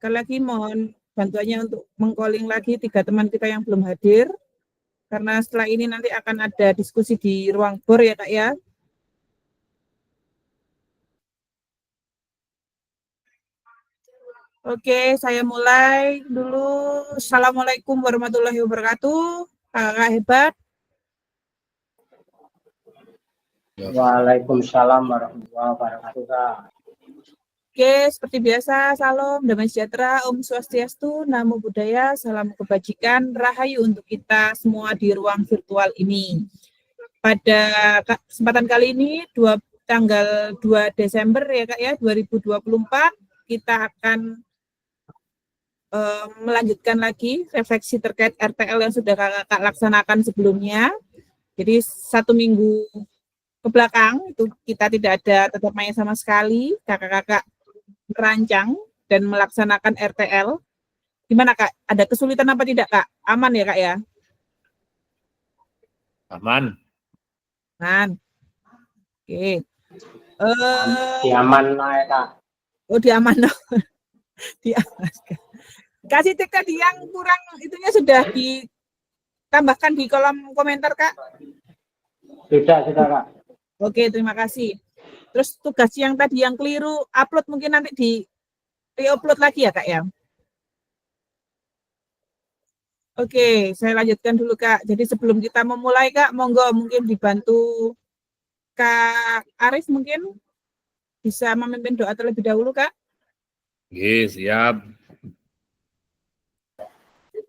Sekali lagi mohon bantuannya untuk meng-calling lagi 3 teman kita yang belum hadir. Karena setelah ini nanti akan ada diskusi di ruang BOR ya Kak ya. Oke, saya mulai dulu. Assalamualaikum warahmatullahi wabarakatuh. Kakak hebat. Waalaikumsalam warahmatullahi wabarakatuh. Oke, seperti biasa, salam, damai sejahtera, Om Swastiastu, Namo Buddhaya, salam kebajikan, rahayu untuk kita semua di ruang virtual ini. Pada kesempatan kali ini, tanggal 2 Desember ya Kak ya, 2024, kita akan melanjutkan lagi refleksi terkait RTL yang sudah Kakak laksanakan sebelumnya. Jadi 1 minggu ke belakang itu kita tidak ada tetap main sama sekali, kakak-kakak merancang dan melaksanakan RTL. Gimana Kak? Ada kesulitan apa tidak Kak? Aman ya Kak ya? Aman. Aman. Oke. Diaman lah Kak. Oh diaman loh. Diaman. Kasih tik tadi yang kurang itunya sudah ditambahkan di kolom komentar Kak? Sudah Kak. Oke, terima kasih. Terus tugas yang tadi yang keliru upload mungkin nanti di re-upload lagi ya Kak ya? Oke, saya lanjutkan dulu Kak. Jadi sebelum kita memulai Kak, monggo mungkin dibantu Kak Arif mungkin bisa memimpin doa terlebih dahulu Kak. Oke, siap.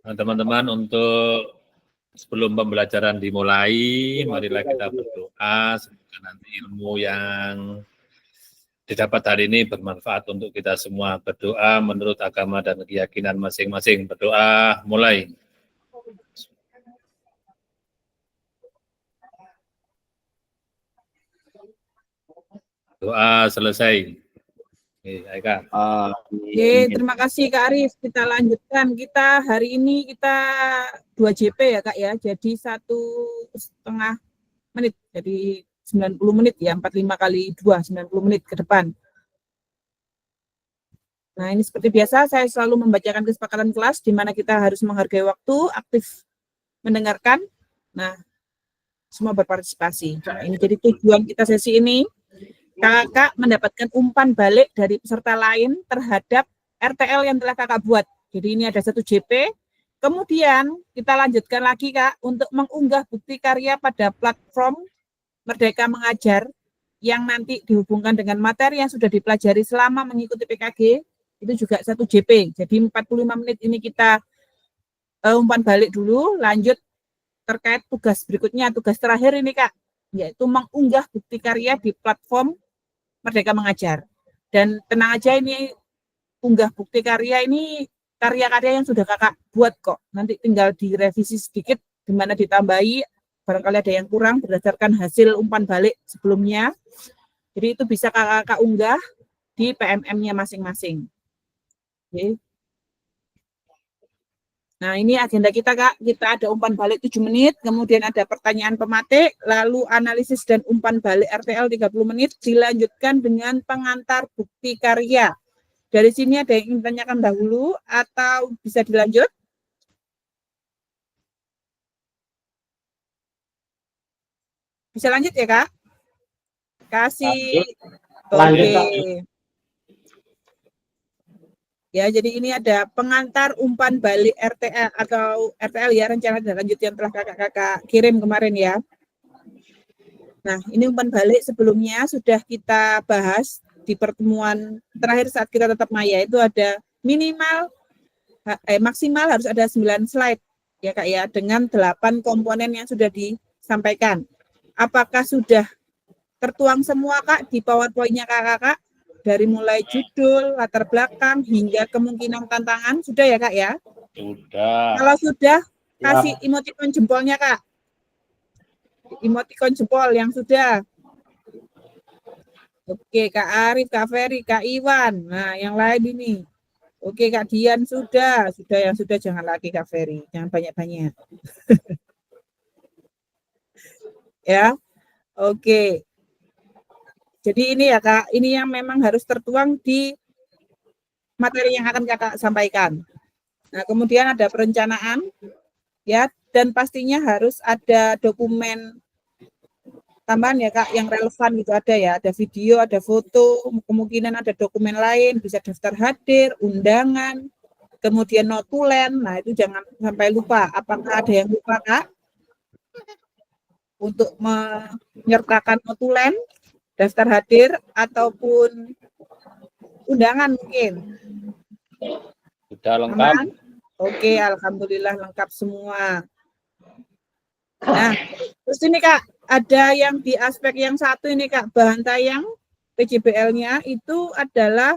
Nah, teman-teman, untuk sebelum pembelajaran dimulai, marilah kita berdoa. Semoga nanti ilmu yang didapat hari ini bermanfaat untuk kita semua. Berdoa menurut agama dan keyakinan masing-masing. Berdoa, mulai. Doa selesai. Aika. Oke, terima kasih Kak Arif. Kita lanjutkan. Kita hari ini kita 2 JP ya Kak ya. Jadi 1,5 menit. Jadi 90 menit ya. 45 kali 2, 90 menit ke depan. Nah, ini seperti biasa saya selalu membacakan kesepakatan kelas di mana kita harus menghargai waktu, aktif mendengarkan. Nah, semua berpartisipasi. Nah, ini jadi tujuan kita sesi ini. Kakak mendapatkan umpan balik dari peserta lain terhadap RTL yang telah kakak buat. Jadi ini ada 1 JP. Kemudian kita lanjutkan lagi Kak untuk mengunggah bukti karya pada platform Merdeka Mengajar yang nanti dihubungkan dengan materi yang sudah dipelajari selama mengikuti PKG. Itu juga 1 JP. Jadi 45 menit ini kita umpan balik dulu, lanjut terkait tugas berikutnya, tugas terakhir ini Kak, yaitu mengunggah bukti karya di platform Merdeka Mengajar. Dan tenang aja, ini unggah bukti karya ini karya-karya yang sudah kakak buat kok. Nanti tinggal direvisi sedikit, di mana ditambahi barangkali ada yang kurang berdasarkan hasil umpan balik sebelumnya. Jadi itu bisa kakak unggah di PMM-nya masing-masing. Oke. Nah, ini agenda kita, Kak. Kita ada umpan balik 7 menit, kemudian ada pertanyaan pematik, lalu analisis dan umpan balik RTL 30 menit, dilanjutkan dengan pengantar bukti karya. Dari sini ada yang ingin tanyakan dahulu, atau bisa dilanjut? Bisa lanjut ya, Kak? Kasih. Oke. Ya, jadi ini ada pengantar umpan balik RTL atau RTL ya, rencana dan lanjut yang telah kakak-kakak kirim kemarin ya. Nah, ini umpan balik sebelumnya sudah kita bahas di pertemuan terakhir saat kita tetap maya, itu ada maksimal harus ada 9 slide ya Kak ya, dengan 8 komponen yang sudah disampaikan. Apakah sudah tertuang semua Kak di PowerPoint-nya kakak-kakak? Dari mulai judul, latar belakang, hingga kemungkinan tantangan, sudah ya Kak ya? Sudah. Kalau sudah, kasih emoticon jempolnya Kak. Emoticon jempol yang sudah. Oke, Kak Arif, Kak Ferry, Kak Iwan. Nah, yang lain ini. Oke, Kak Dian sudah. Sudah, yang sudah jangan lagi Kak Ferry. Jangan banyak-banyak. Ya, oke. Jadi ini ya Kak, ini yang memang harus tertuang di materi yang akan kakak sampaikan. Nah, kemudian ada perencanaan, ya, dan pastinya harus ada dokumen tambahan ya kak, yang relevan gitu ada ya, ada video, ada foto, kemungkinan ada dokumen lain, bisa daftar hadir, undangan, kemudian notulen. Nah itu jangan sampai lupa. Apakah ada yang lupa kak? Untuk menyertakan notulen, daftar hadir, ataupun undangan mungkin. Sudah lengkap. Aman? Oke, alhamdulillah lengkap semua. Nah, terus ini Kak, ada yang di aspek yang satu ini Kak, bahan tayang PJBL-nya itu adalah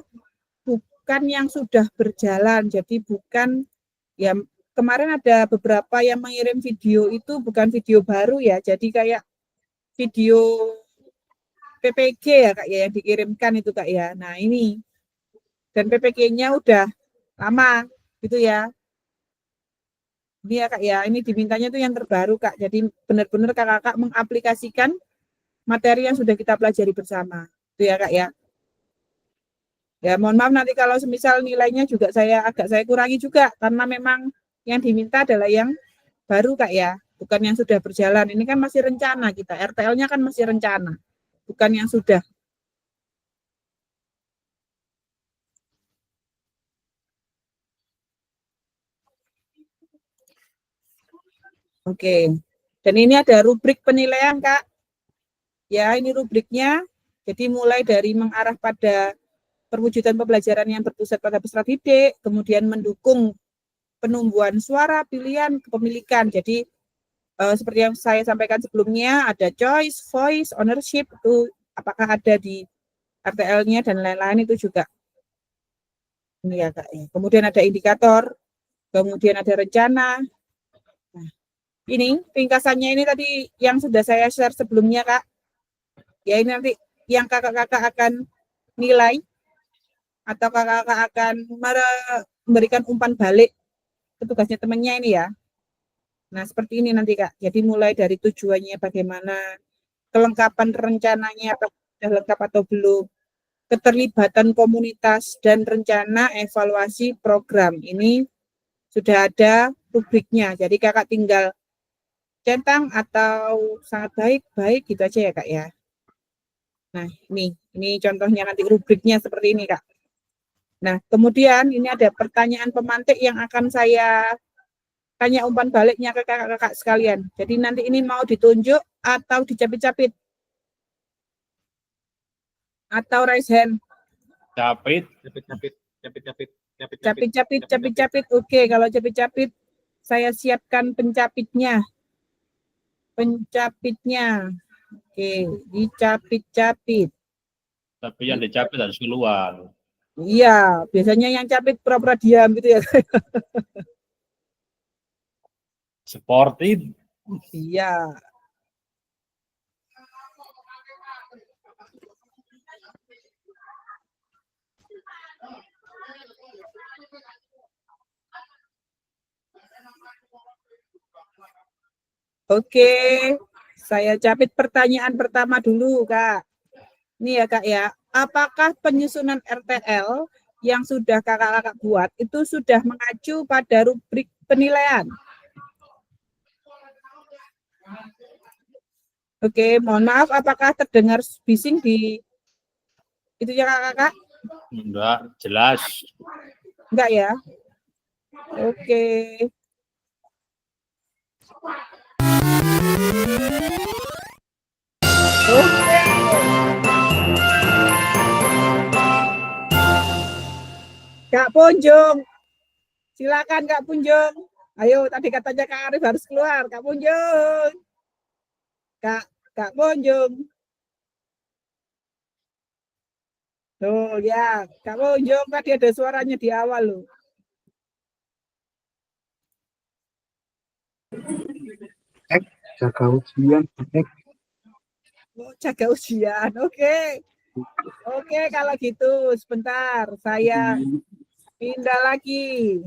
bukan yang sudah berjalan, jadi bukan ya kemarin ada beberapa yang mengirim video itu bukan video baru ya, jadi kayak video PPG ya Kak ya yang dikirimkan itu Kak ya. Nah ini dan PPG-nya udah lama gitu ya. Ini ya Kak ya, ini dimintanya itu yang terbaru Kak. Jadi benar-benar Kakak mengaplikasikan materi yang sudah kita pelajari bersama. Itu ya Kak ya. Ya mohon maaf nanti kalau semisal nilainya juga saya kurangi juga karena memang yang diminta adalah yang baru Kak ya, bukan yang sudah berjalan. Ini kan masih rencana kita, RTL-nya kan masih rencana, bukan yang sudah. Oke, dan ini ada rubrik penilaian Kak. Ya, ini rubriknya. Jadi mulai dari mengarah pada perwujudan pembelajaran yang berpusat pada peserta didik, kemudian mendukung penumbuhan suara, pilihan, kepemilikan. Jadi seperti yang saya sampaikan sebelumnya, ada choice, voice, ownership, itu apakah ada di RTL-nya dan lain-lain itu juga. Ini ya Kak. Kemudian ada indikator, kemudian ada rencana. Nah, ini ringkasannya ini tadi yang sudah saya share sebelumnya Kak. Ya ini nanti yang kakak-kakak akan nilai atau kakak-kakak akan memberikan umpan balik ke tugasnya temannya ini ya. Nah seperti ini nanti Kak. Jadi mulai dari tujuannya bagaimana, kelengkapan rencananya apakah sudah lengkap atau belum, keterlibatan komunitas dan rencana evaluasi program. Ini sudah ada rubriknya. Jadi kakak tinggal centang atau sangat baik gitu aja ya Kak ya. Nah, ini contohnya nanti rubriknya seperti ini, Kak. Nah, kemudian ini ada pertanyaan pemantik yang akan saya tanya umpan baliknya ke kakak-kakak sekalian. Jadi nanti ini mau ditunjuk atau dicapit-capit? Atau raise hand? Capit. Capit. Oke, kalau capit-capit, saya siapkan pencapitnya. Oke, dicapit-capit. Tapi yang dicapit harus keluar. Iya, biasanya yang capit pura-pura diam gitu ya. Sportif. Iya. Oke, saya capit pertanyaan pertama dulu, Kak. Ini ya, Kak ya. Apakah penyusunan RTL yang sudah kakak-kakak buat itu sudah mengacu pada rubrik penilaian? Oke, mohon maaf, apakah terdengar bising di itu ya kakak-kakak? Enggak, jelas. Enggak ya? Oke. Oke. Kak Punjung, silakan Kak Punjung. Ayo, tadi katanya Kak Arif harus keluar. Kak Punjung. Kak Punjung. Tuh ya, Kak Punjung tadi ada suaranya di awal loh. Jaga ujian. Oh, jaga ujian, oke. Oke, kalau gitu sebentar saya pindah lagi.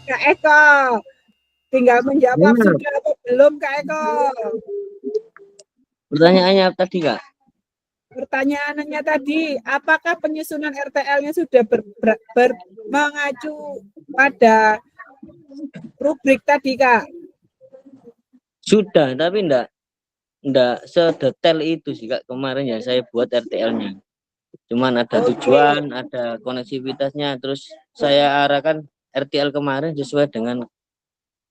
Kak Eko. Tinggal menjawab Benar. sudah atau belum Kak Eko. Pertanyaannya apa tadi, Kak? Pertanyaannya tadi, apakah penyusunan RTL-nya sudah mengacu pada rubrik tadi, Kak? Sudah, tapi enggak sedetail itu sih, Kak. Kemarin ya saya buat RTL-nya. Cuman ada tujuan, ada koneksivitasnya, terus saya arahkan RTL kemarin sesuai dengan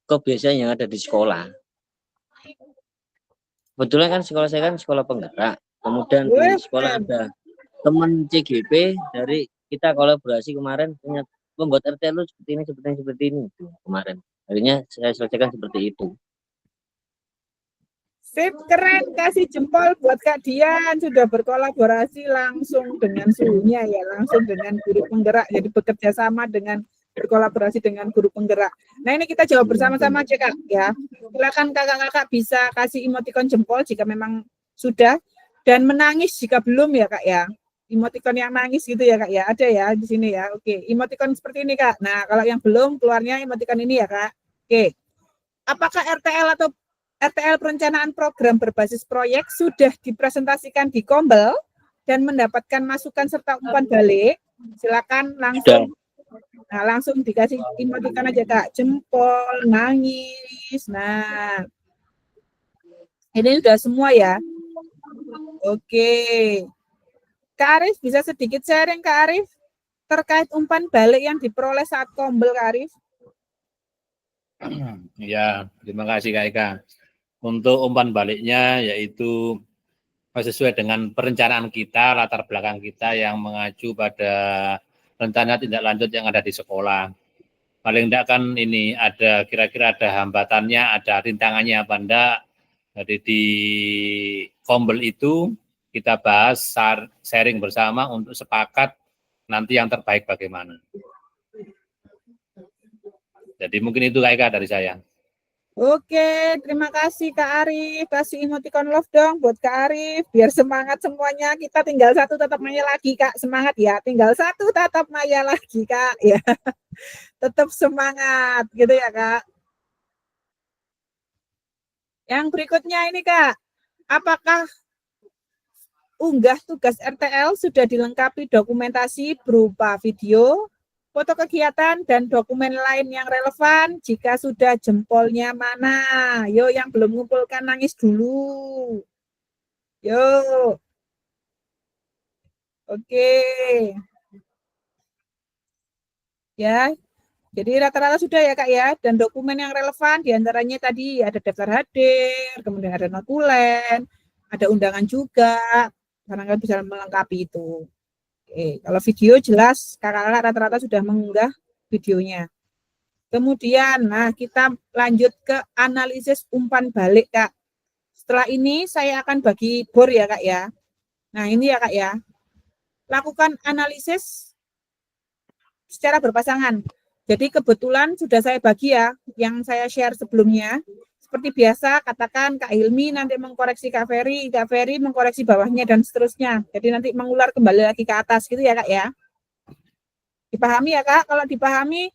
kebiasaan yang ada di sekolah. Kebetulan kan sekolah saya kan sekolah penggerak. Kemudian di sekolah ada teman CGP dari kita kolaborasi kemarin punya membuat RTL seperti ini kemarin. Akhirnya saya selesaikan seperti itu. Sip, keren. Kasih jempol buat Kak Dian. Sudah berkolaborasi langsung dengan suhunya ya, langsung dengan guru penggerak. Jadi bekerja sama dengan berkolaborasi dengan guru penggerak. Nah, ini kita jawab bersama-sama aja, Kak. Ya, silakan kakak-kakak bisa kasih emoticon jempol jika memang sudah, dan menangis jika belum ya, Kak ya. Emoticon yang nangis gitu ya, Kak ya. Ada ya di sini ya. Oke, emoticon seperti ini, Kak. Nah, kalau yang belum keluarnya emoticon ini ya, Kak. Oke. Apakah RTL perencanaan program berbasis proyek sudah dipresentasikan di Kombel dan mendapatkan masukan serta umpan balik? Silakan langsung. Nah, langsung dikasih emoticon aja, Kak. Jempol, nangis. Nah, ini sudah semua ya. Oke. Kak Arif, bisa sedikit sharing, Kak Arif, terkait umpan balik yang diperoleh saat Kombel, Kak Arif? Ya, terima kasih Kak Eka. Untuk umpan baliknya yaitu sesuai dengan perencanaan kita, latar belakang kita yang mengacu pada rencana tindak lanjut yang ada di sekolah. Paling tidak kan ini ada kira-kira ada hambatannya, ada rintangannya apa enggak. Jadi di Kombel itu kita bahas, sharing bersama untuk sepakat nanti yang terbaik bagaimana. Jadi mungkin itu Kak Eka dari saya. Oke, terima kasih Kak Arif. Kasih emoticon love dong buat Kak Arif. Biar semangat semuanya. Kita tinggal satu tatap maya lagi, Kak. Semangat ya. Tinggal satu tatap maya lagi, Kak. Ya, tetap semangat gitu ya, Kak. Yang berikutnya ini, Kak. Apakah unggah tugas RTL sudah dilengkapi dokumentasi berupa video, foto kegiatan, dan dokumen lain yang relevan? Jika sudah, jempolnya mana? Yo, yang belum mengumpulkan nangis dulu. Yo. Oke. Ya, jadi rata-rata sudah ya, Kak ya. Dan dokumen yang relevan diantaranya tadi ada daftar hadir, kemudian ada notulen, ada undangan juga. Barangkali bisa melengkapi itu. Oke, kalau video jelas kakak-kakak rata-rata sudah mengunggah videonya. Kemudian, nah kita lanjut ke analisis umpan balik, Kak. Setelah ini saya akan bagi bor ya, Kak ya. Nah ini ya, Kak ya. Lakukan analisis secara berpasangan. Jadi kebetulan sudah saya bagi ya, yang saya share sebelumnya. Seperti biasa, katakan Kak Hilmi nanti mengkoreksi Kak Ferry mengkoreksi bawahnya, dan seterusnya. Jadi nanti mengular kembali lagi ke atas, gitu ya Kak ya. Dipahami ya Kak? Kalau dipahami,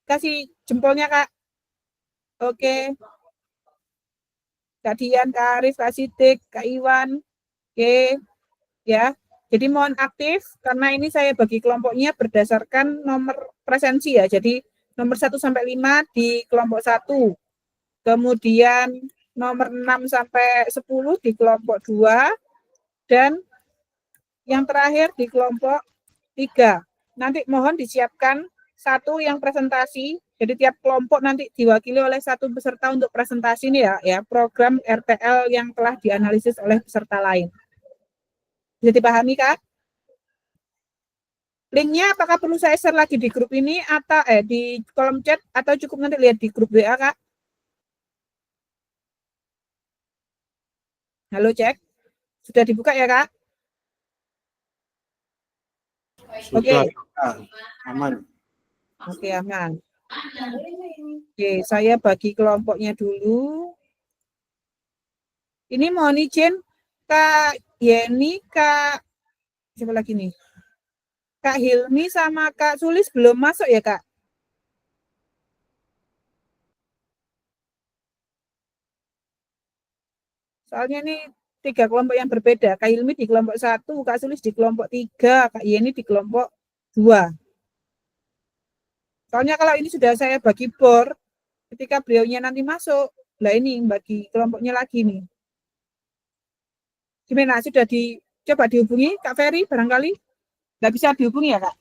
kasih jempolnya Kak. Oke. Kak Dian, Kak Arif, Kak Sidik, Kak Iwan. Oke. Ya. Jadi mohon aktif, karena ini saya bagi kelompoknya berdasarkan nomor presensi ya. Jadi nomor 1 sampai 5 di kelompok 1. Kemudian nomor 6 sampai 10 di kelompok 2, dan yang terakhir di kelompok 3. Nanti mohon disiapkan satu yang presentasi, jadi tiap kelompok nanti diwakili oleh satu peserta untuk presentasi ini ya program RTL yang telah dianalisis oleh peserta lain. Bisa dipahami Kak? Linknya apakah perlu saya share lagi di grup ini atau di kolom chat, atau cukup nanti lihat di grup WA Kak? Halo cek, sudah dibuka ya Kak? Oke. Aman. Oke, aman. Oke, saya bagi kelompoknya dulu. Ini mohon izin Kak Yeni, Kak siapa lagi nih? Kak Hilmi sama Kak Sulis belum masuk ya Kak? Soalnya ini 3 kelompok yang berbeda. Kak Hilmi di kelompok 1, Kak Sulis di kelompok 3, Kak Yeni di kelompok 2. Soalnya kalau ini sudah saya bagi bor, ketika beliaunya nanti masuk, lah ini bagi kelompoknya lagi nih. Gimana? Sudah coba dihubungi Kak Ferry barangkali? Nggak bisa dihubungi ya, Kak?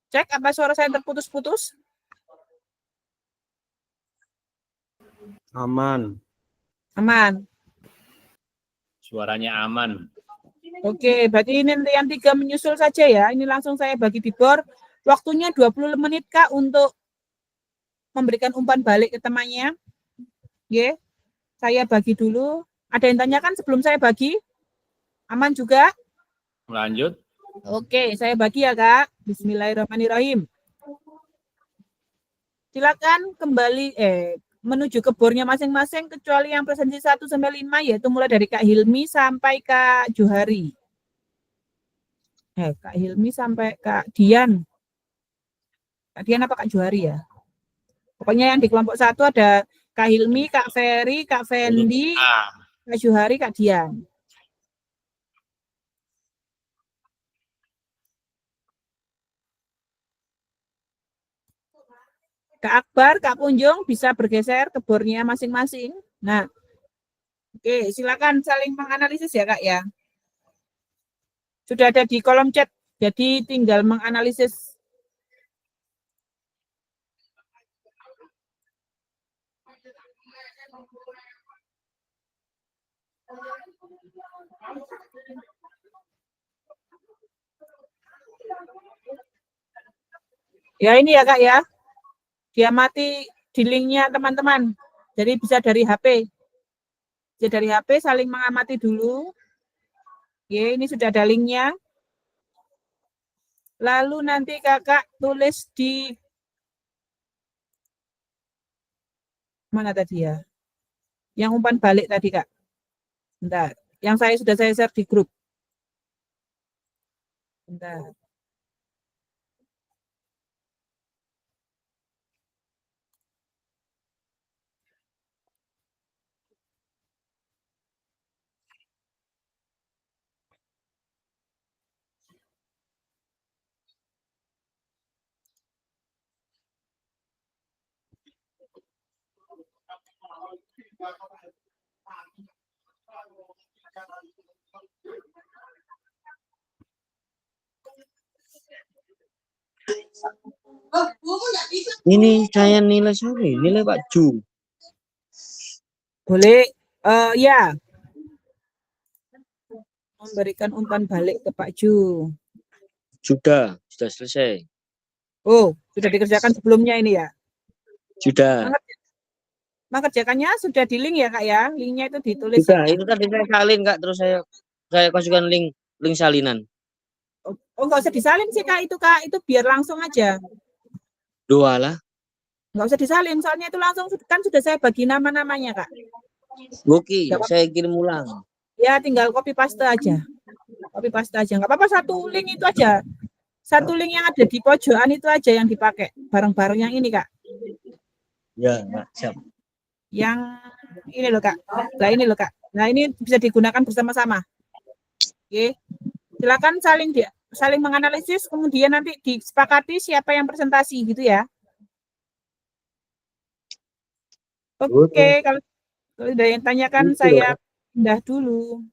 Cek apa suara saya terputus-putus? Aman. Aman. Suaranya aman. Oke, berarti ini nanti yang 3 menyusul saja ya. Ini langsung saya bagi di bor. Waktunya 20 menit, Kak, untuk memberikan umpan balik ke temannya. Oke, saya bagi dulu. Ada yang tanyakan sebelum saya bagi? Aman juga? Lanjut. Oke, saya bagi ya, Kak. Bismillahirrahmanirrahim. Silakan kembali menuju ke bornya masing-masing kecuali yang presensi 1 sampai 5 yaitu mulai dari Kak Hilmi sampai Kak Johari. Kak Hilmi sampai Kak Dian. Kak Dian apa Kak Johari ya? Pokoknya yang di kelompok 1 ada Kak Hilmi, Kak Ferry, Kak Fendi, Kak Johari, Kak Dian. Kak Akbar, Kak Punjung bisa bergeser ke bornya masing-masing. Nah, oke, silakan saling menganalisis ya, Kak ya. Sudah ada di kolom chat, jadi tinggal menganalisis. Ya ini ya, Kak ya. Dia mati di linknya teman-teman. Jadi bisa dari HP. Bisa dari HP saling mengamati dulu. Oke, ini sudah ada linknya. Lalu nanti kakak tulis di mana tadi ya? Yang umpan balik tadi, Kak. Bentar. Yang sudah saya share di grup. Bentar. Ini saya nilai sorry, nilai Pak Ju. Boleh ya. Memberikan umpan balik ke Pak Ju. Sudah selesai. Oh, sudah dikerjakan sebelumnya ini ya? Sudah. Mengerjakannya sudah di link ya, Kak ya? Linknya itu ditulis. Sudah, itu tadi saya salin, Kak, terus saya kasihkan link salinan. Oh, nggak usah disalin sih, Kak, itu biar langsung aja. Doa lah. Nggak usah disalin, soalnya itu langsung kan sudah saya bagi nama-namanya, Kak. Oke, saya kirim ulang. Ya, tinggal copy paste aja. Copy paste aja. Nggak apa-apa, satu link itu aja. Satu link yang ada di pojokan itu aja yang dipakai. Bareng-bareng yang ini, Kak. Ya, Kak, siap. Yang ini loh, Kak. Nah, ini loh, Kak. Nah, ini bisa digunakan bersama-sama. Oke. Silakan saling menganalisis, kemudian nanti disepakati siapa yang presentasi gitu ya. Oke, kalau ada yang tanyakan saya pindah dulu.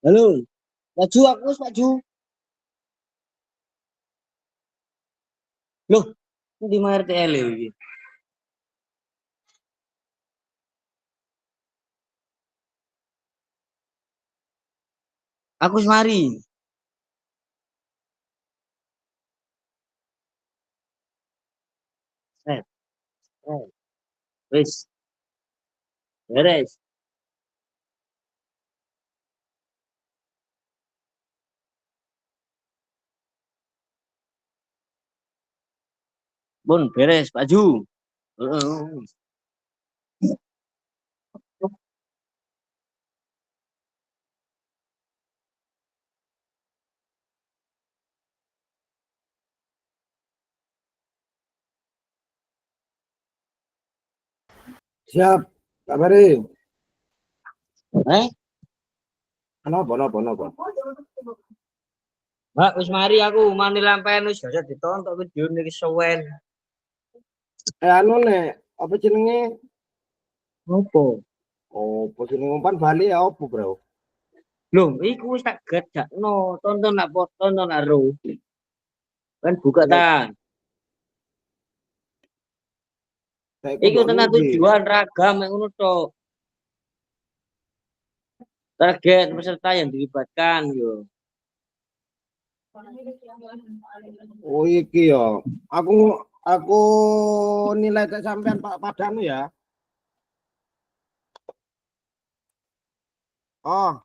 Halo, maju aku, maju. Loh, ini di RTL ini. Aku semari. Wes, beres. Bun, beres, maju. Siap. Kak Ferry. Kenapa? Kenapa? Mbak, wis mari aku mani lampen wis gak ditonton video niki suwen. Anu nek apa jenenge? Opo? Oh, jenenge umpan Bali ya opo, Bro? Loh, iku wis tak gadakno, tonton aro. Kan buka ta. Iku tenan tujuan ragam mek ngono tok. Target peserta yang dilibatkan yo. Oh iki ya. Aku nilai tak sampean Pak Padanu ya. Oh,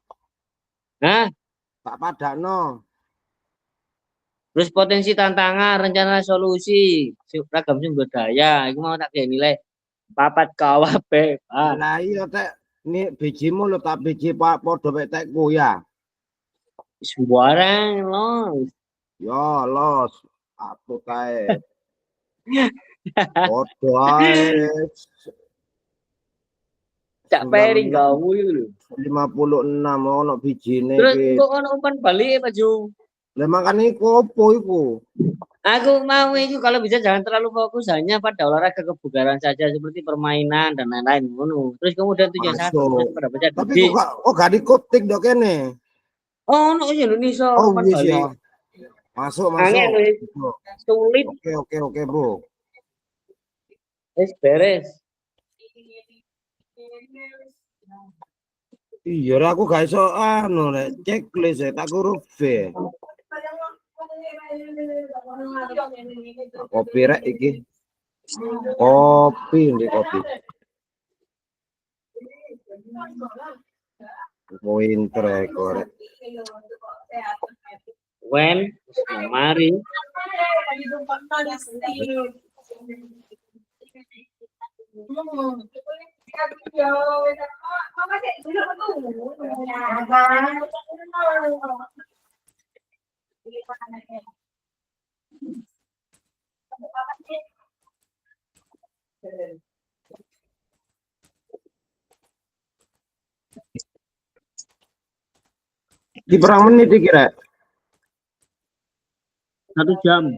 Hah? Pak Padano. Terus potensi tantangan, rencana solusi, ragam sumber daya, iku mau tak nilai 4 KWP. Lah iya tek ini bijimu lo tak biji Pak podo mek tekku ya. Sembarang lo. Ya los aku kae. Podo ae. Cak Peri gawu iku lho. 56 ono bijine Terus iki. kok ono umpan balik Pak Ju? Lah makane iku opo iku? Aku mau itu kalau bisa jangan terlalu fokus hanya pada olahraga kebugaran saja seperti permainan dan lain-lain ngono. Terus kemudian tujuan satu pada baca tapi kok gak dikotik dok kene. Oh, no Indonesia Oh umpan balik. Ya. Masuk. Sulit. Oke, Bro. Beres. Iya, aku gak iso anu rek checklist tak huruf V. Kopi rek iki. Kopi. Pointer korek. When mari. Di berapa menit dikira? 1 jam.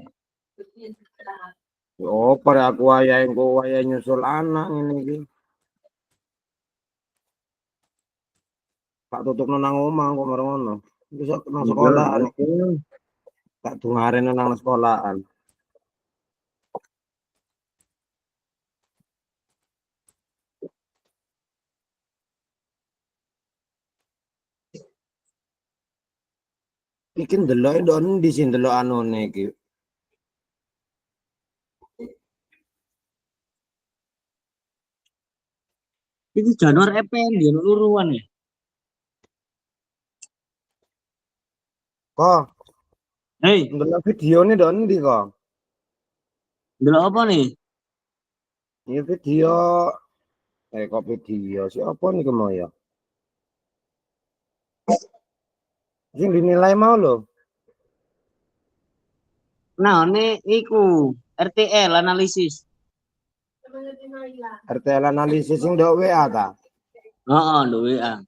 Oh, pada aku ayah nyusul anak ini iki. Tak tutup nang omah kok ngono. Bisa nang sekolahan. Tak dungaren nang sekolahan. Iki ndelok ndon di sini ndelok anone iki. Itu Januar EPN dia luruan ya. Kok? Hei, ndelok video nih ndon ndi kok? ndelok apa nih? Ini video kok video siapa nih mau ya? Sing dinilai mau lo. Nah, ini iku RTL analisis. RTL analisis sing ndok WA ta? Heeh, ndok WA.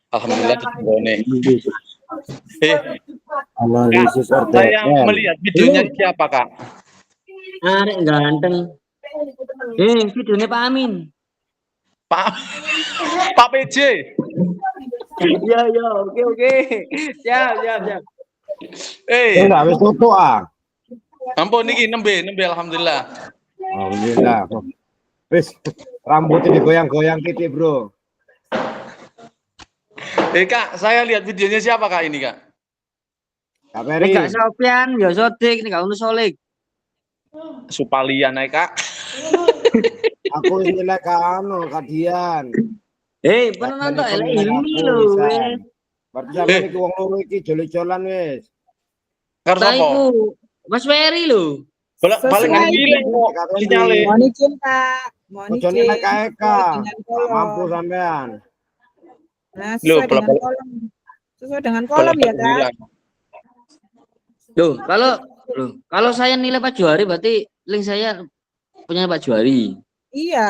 Alhamdulillah ketone. Analisis RTL. Saya melihat videonya siapa, Kak? Arek ganteng. Videonya Pak Amin. Pak PJ. Iya, oke. Siap. Enggak wis tutuk ah. Ampun niki nembe alhamdulillah. Alhamdulillah. Wis rambutnya digoyang-goyang titik, Bro. Kak, saya lihat videonya siapa Kak ini, Kak? Kak Ferry. Kak Sofian, ya Sodik, nek ono Solik. Supalian ae, Kak. Aku nilai Kak Dian. Pernah nonton Hilmi lho. Berarti sampeyan iki wong loro iki joli-jolan wis. Karo Lah sapa? iku Mas Ferry lho. Paling Sesuai pilih kok sinyale. Mohon izin Kak, mohon Ojo izin. nek eka. Sesuai dengan Mampu kolom. sampean. Nah, Loh, sesuai dengan bala-bala. kolom. Sesuai dengan kolom ya Kak. Loh, kalau saya nilai Pak Juari berarti link saya punya Pak Juari. Iya.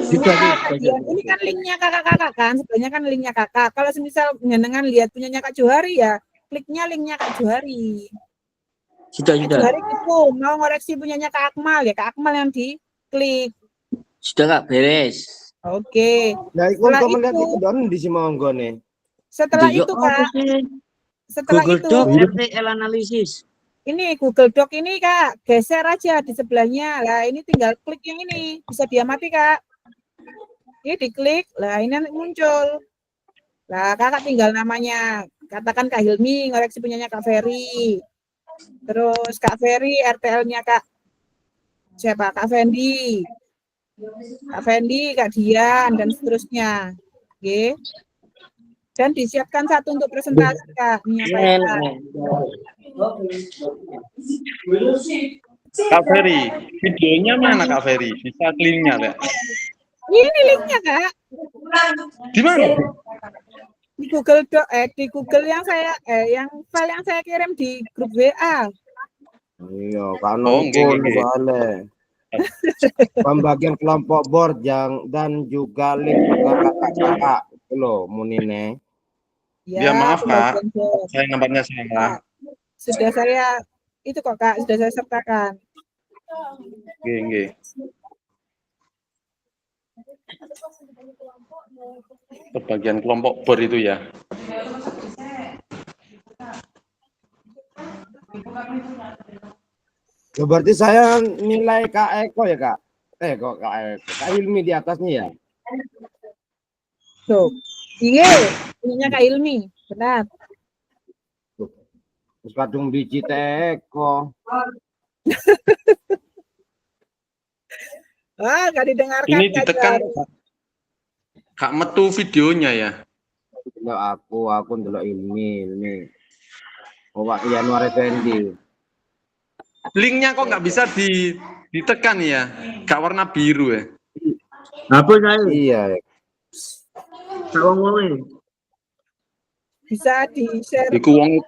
Bisa, Nah, bisa, Kak Dian, bisa. ini kan linknya kakak-kakak kan, sebenarnya kan linknya kakak. Kalau semisal jenengan lihat punyanya Kak Johari ya, kliknya linknya Kak Johari. Sudah, Kak sudah. Johari itu mau ngoreksi punyanya Kak Akmal ya, Kak Akmal yang diklik. Sudah Kak, beres. Oke. Nah, iku Setelah kok melihat itu, iku don di simonggone. setelah Yo, itu apa Kak, sih? setelah Google itu Doc RTL analisis. ini Google Doc ini Kak, geser aja di sebelahnya. Lah ini tinggal klik yang ini, bisa diamati Kak. Ini diklik, lah ini nanti muncul. Lah kakak tinggal namanya, katakan Kak Hilmi, ngoreksi punyanya Kak Ferry. Terus Kak Ferry, RTL-nya Kak siapa? Kak Fendi. Kak Fendi, Kak Dian, dan seterusnya. Oke. Dan disiapkan satu untuk presentasi Kak, menyampaikan. Kak Ferry, videonya mana Kak Ferry? Bisa linknya Lek. Ini linknya Kak. Di mana? Di Google Doc, di Google yang yang file yang saya kirim di grup WA. Iya, kan Oh, iku nggih. soalnya. Pembagian kelompok board dan juga link ke kakak-kakak itu loh munine. Ya, maaf, Kak. pembagian board. Saya nampaknya salah. Sudah saya itu kok Kak, sudah saya sertakan. Nggih. Pembagian kelompok board itu ya. Ya, berarti saya nilai Kak Eko ya Kak. Kok Kak Eko. Kak Hilmi di atasnya ya. Tuh. Iya, punyanya Kak Ilmi. Benar. Terus kadung biji Eko. Ah, nggak didengarkan. Ini Kak ditekan Johari. Kak metu videonya ya. Ndelok aku ndelok ini. Oh, Pak Yanuar Effendi. Linknya kok nggak bisa ditekan ya? Kak warna biru ya. Apa saya? Iya. Ngomongin. Bisa di-share Iku wong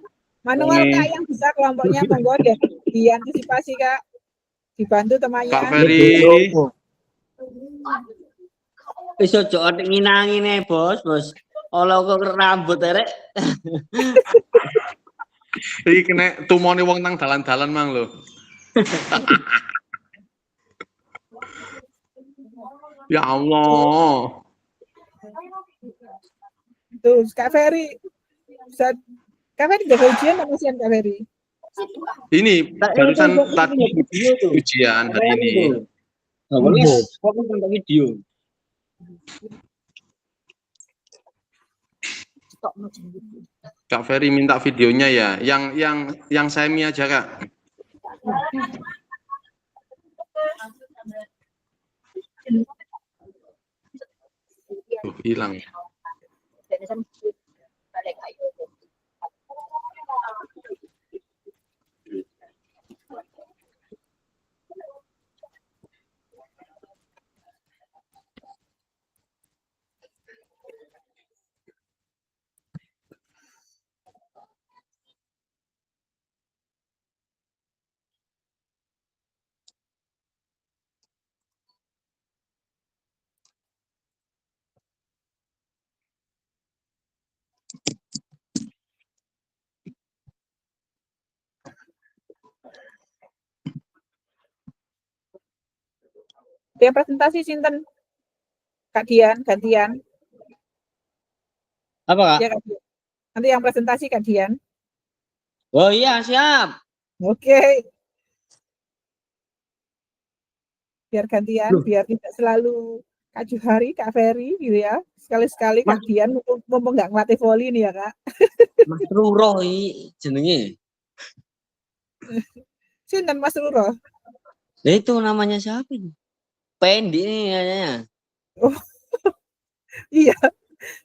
manual ini. Kak yang bisa kelompoknya monggo deh diantisipasi Kak. Dibantu temannya. Kak Ferry. Wis ojo nginangine, Bos. Olah kok rambut arek. Iki kena tumone wong nang dalan-dalan mang lho. Ya Allah. Tuh, Kak Ferry. Bisa Kak Ferry jaga ujian apa ujian Kak Ferry? Ini barusan tadi ujian hari ini. Fokus tentang video. Kak Ferry minta videonya ya. Yang saya mi aja Kak. Hilang. Dia presentasi sinten? Kak Dian, gantian. Apa, Kak? Ya Kak Dian. Nanti yang presentasi Kak Dian. Oh iya, siap. Oke. Biar gantian, biar tidak selalu Kak Johari, Kak Ferry gitu ya. Sekali-sekali Kak Dian mumpung nggak ngelatih voli nih ya Kak. Mas Ruro iki jenenge. Sinten Mas Ruro? Lah itu namanya siapa ini? Pendi nih kayaknya. Oh. Iya.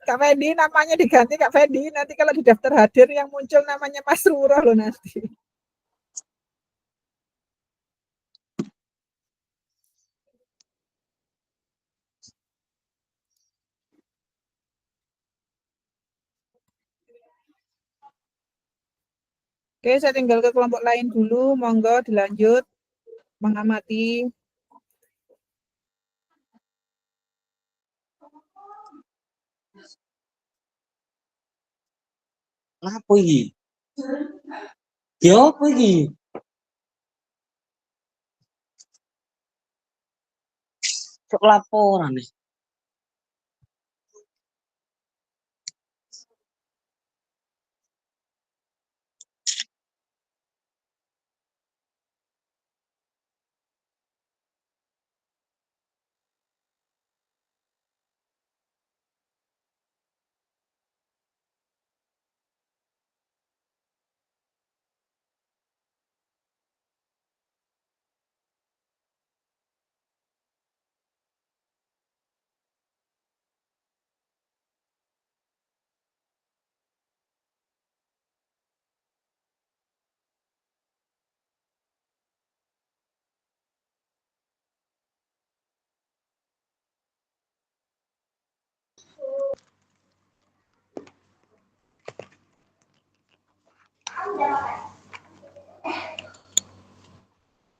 Kak Fendi namanya diganti Kak Fendi. Nanti kalau di daftar hadir yang muncul namanya Mas Ruro loh nanti. Oke, saya tinggal ke kelompok lain dulu. Monggo dilanjut mengamati. Apa iki? Ya apa iki? Sok laporan nih.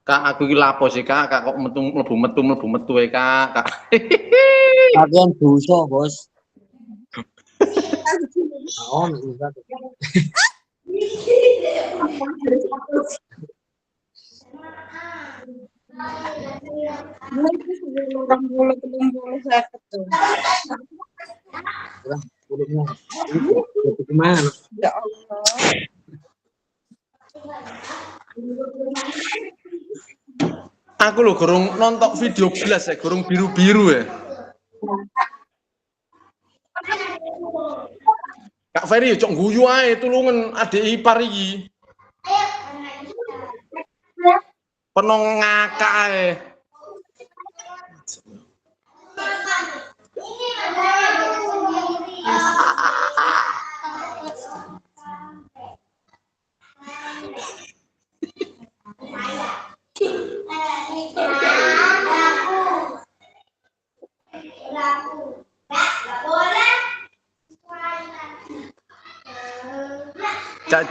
Kak, aku iki lapo sih, Kak? Kak kok mlebu-metu Kak. Bagian dosa, Bos. Oh, enggak. Gimana? Ya Allah. Aku lho gurung nonton video blas ya, gurung biru-biru ya. Kak Ferry cok guyu ae tulungan adik ipar iki. Penong ngakak ae.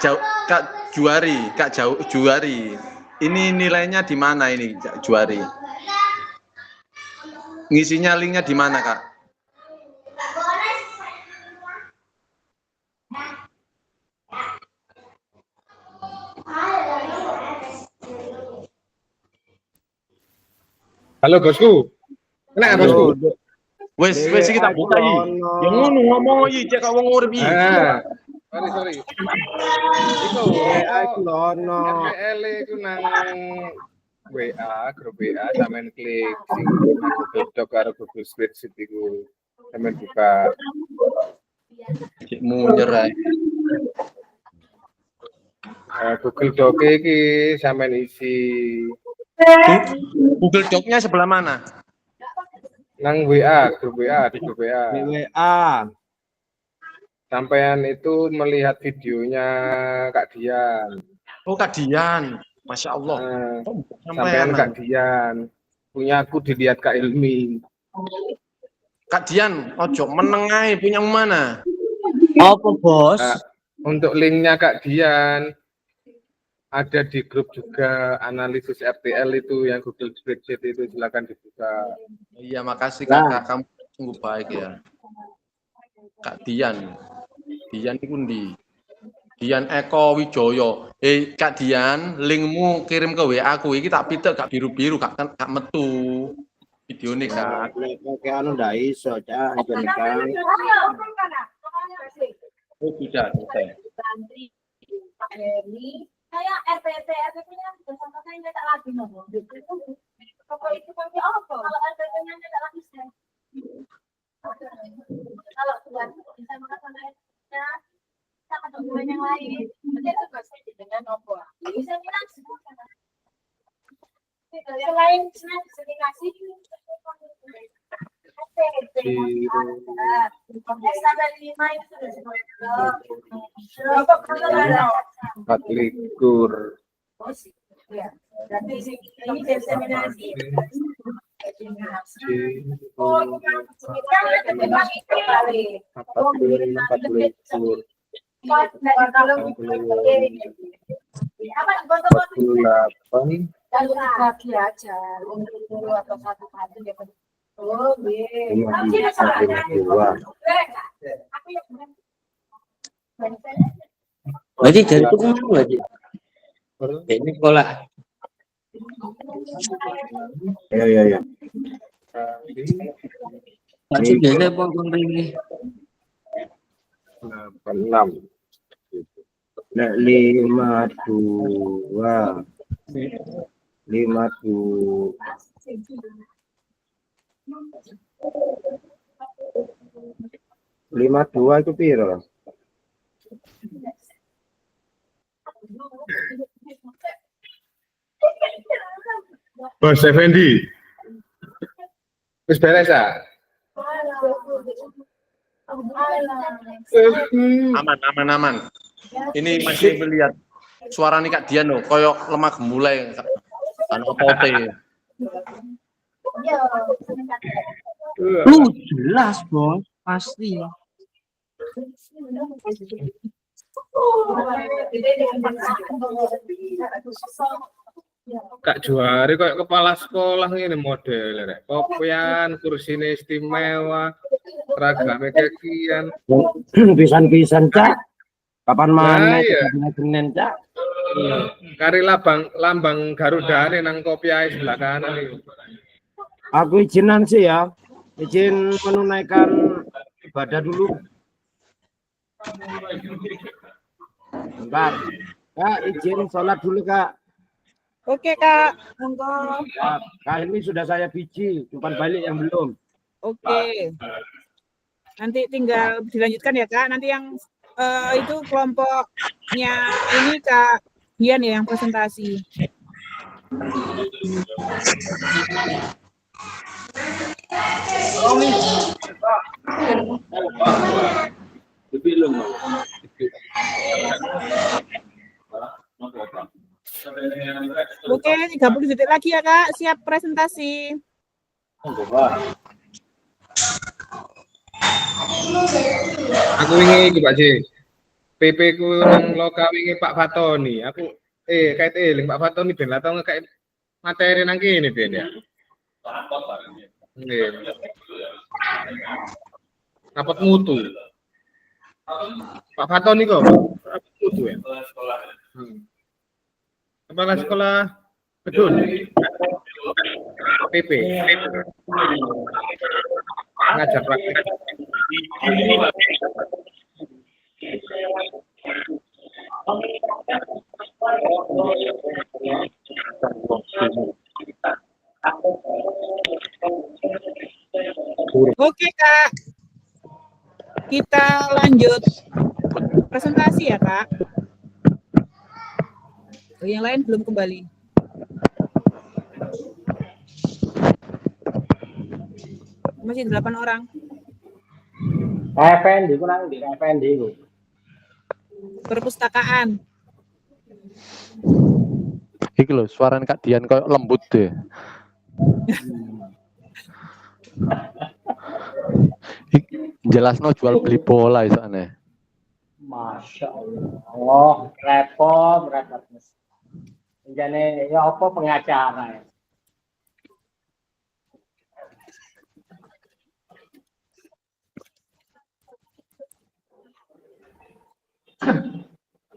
Kak Juari. Ini nilainya di mana ini, Kak Juari? Ngisinya linknya di mana, Kak? Halo bosku, kena bosku. Wes kita buka iki. Ya ngono ngomong iki cek kok wong urip iki. Sorry. Iku WA iku lono. RPL iku nang WA, grup WA sampean klik sing Google Doc karo Google Spreadsheet iku. Sampean buka. Cek munyer ae. Google Doc iki sampean isi. Google Doc-nya sebelah mana? Nang WA, grup WA, di grup WA. Di WA. Sampean itu melihat videonya Kak Dian. Oh, Kak Dian. Masya Allah. Sampean Kak Dian. Punya aku dilihat Kak Ilmi. Kak Dian, ojo meneng ae punya mana? Apa, Bos? Nah, untuk linknya Kak Dian ada di grup juga analisis RTL itu yang Google Spreadsheet itu silakan dibuka. Iya, makasih Kakak, kamu sungguh baik ya. Kak Dian. Dian itu ndi? Dian Eko Wijoyo. Kak Dian, linkmu kirim ke WA aku iki tak pitek gak biru-biru gak metu. Video nih Kak. Kayak anu ndak iso, Cak. Oh, sudah selesai. Kayak RPT-nya sudah sama saya nyetak lagi ngomong. Kalau itu nanti apa? Kalau RPT-nya nyetak lagi saya. Kalau buat bisa makan sama RPT-nya sama dokumen yang lain, nanti itu pasti dengan opo. Bisa langsung. Selain sertifikasi, RPT Standar 5 itu sudah semuanya. 24. Ya. Berarti ini diseminasi. Oh, kan ada memang itu kali. 45, 46, Kalau apa foto-foto 48. kalau kaki aja, untuk dulu atau satu kali ya. Oh, iya. 52. Aku yang Berarti dari itu kemana lagi? Ini sekolah. Ya. Masih biasa potong ini. 86. Nah, 52. 52. 52 itu piro? Bos Effendi. Wis beres ya? Aman. Ini masih melihat suara nih Kak Dian loh, koyok lemah gemulai. Kan otote. Jelas, Bos. Pasti. Kak Juari kayak kepala sekolah ini model rek. Kopian, kursine istimewa, seragamnya kekian. Pisan-pisan, Cak. Kapan mana? iya. Senin, Cak. Kari lambang Garuda nih nang kopiai sebelah kanan nih. Aku izinan sih ya. Izin menunaikan ibadah dulu. Bentar. Kak, izin sholat dulu, Kak. Oke, Kak. Monggo. Kak, ini sudah saya biji, umpan balik yang belum. Oke. Nanti tinggal dilanjutkan ya, Kak. Nanti yang itu kelompoknya ini Kak Dian ya yang presentasi. Oke, 30 detik lagi ya, Kak. Siap presentasi. Aku wingi iki Pak J. PP ku nang loka wingi Pak Fatoni. Aku kait eling Pak Fatoni ben lah tau ngekek materi nang kene ben ya. Nggih. Rapat mutu. Pak Fatoni kok rapat mutu ya. Kepala sekolah Bedun. PP. Ngajar praktik. Oke, Kak. Kita lanjut presentasi ya, Kak. Oh, yang lain belum kembali. Masih 8 orang. Effendi, kurang di Effendi. Perpustakaan. Iki lho, suarane Kak Dian koyo lembut deh. Jelasno jual beli bola isane. Masya Allah, repot. Jane ya apa pengacara ya?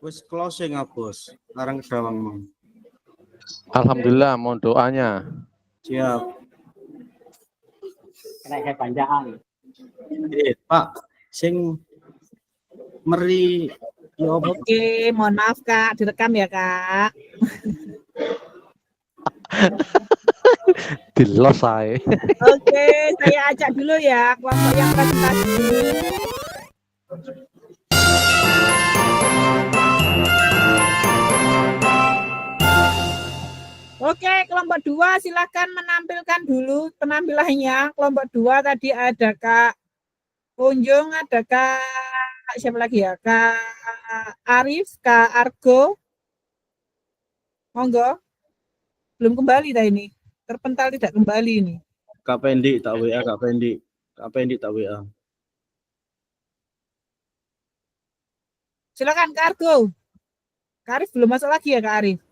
Wis closing Bos. Larang kedawang. Alhamdulillah, mohon doanya. Siap. Kena kayak panjang. Pak, sing meri yo Oke, mohon maaf Kak, direkam ya Kak. Dilos ae. Oke, saya ajak dulu ya kelompok yang presentasi. Oke, kelompok 2 silakan menampilkan dulu penampilannya. Kelompok 2 tadi ada Kak Kunjung ada Kak siapa lagi ya? Kak Arif, Kak Argo. Monggo. Belum kembali dah ini. Terpental tidak kembali ini. Kak Pendi tak WA, Kak Pendi. Kak Pendi tak WA. Silakan Kak Argo. Kak Arif belum masuk lagi ya Kak Arif?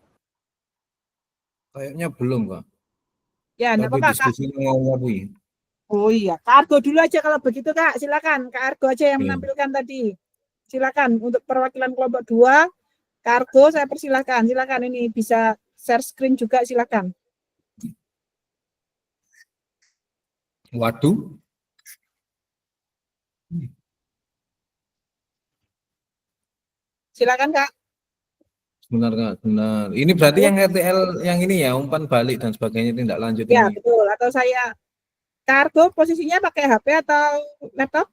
Kayaknya belum, Kak. Ya, enggak Tapi apa-apa Kak. diskusinya ngomong. Oh iya, Kak Argo dulu aja kalau begitu Kak. Silakan Kak Argo aja yang Oke. menampilkan tadi. Silakan untuk perwakilan kelompok 2. Kak Argo saya persilahkan. Silakan ini bisa share screen juga silakan. Waduh. Silakan Kak. Benar, Kak. Benar. Ini berarti yang RTL yang ini ya, umpan balik dan sebagainya tindak lanjut Ya, ini. betul. Atau saya Kak Argo posisinya pakai HP atau laptop?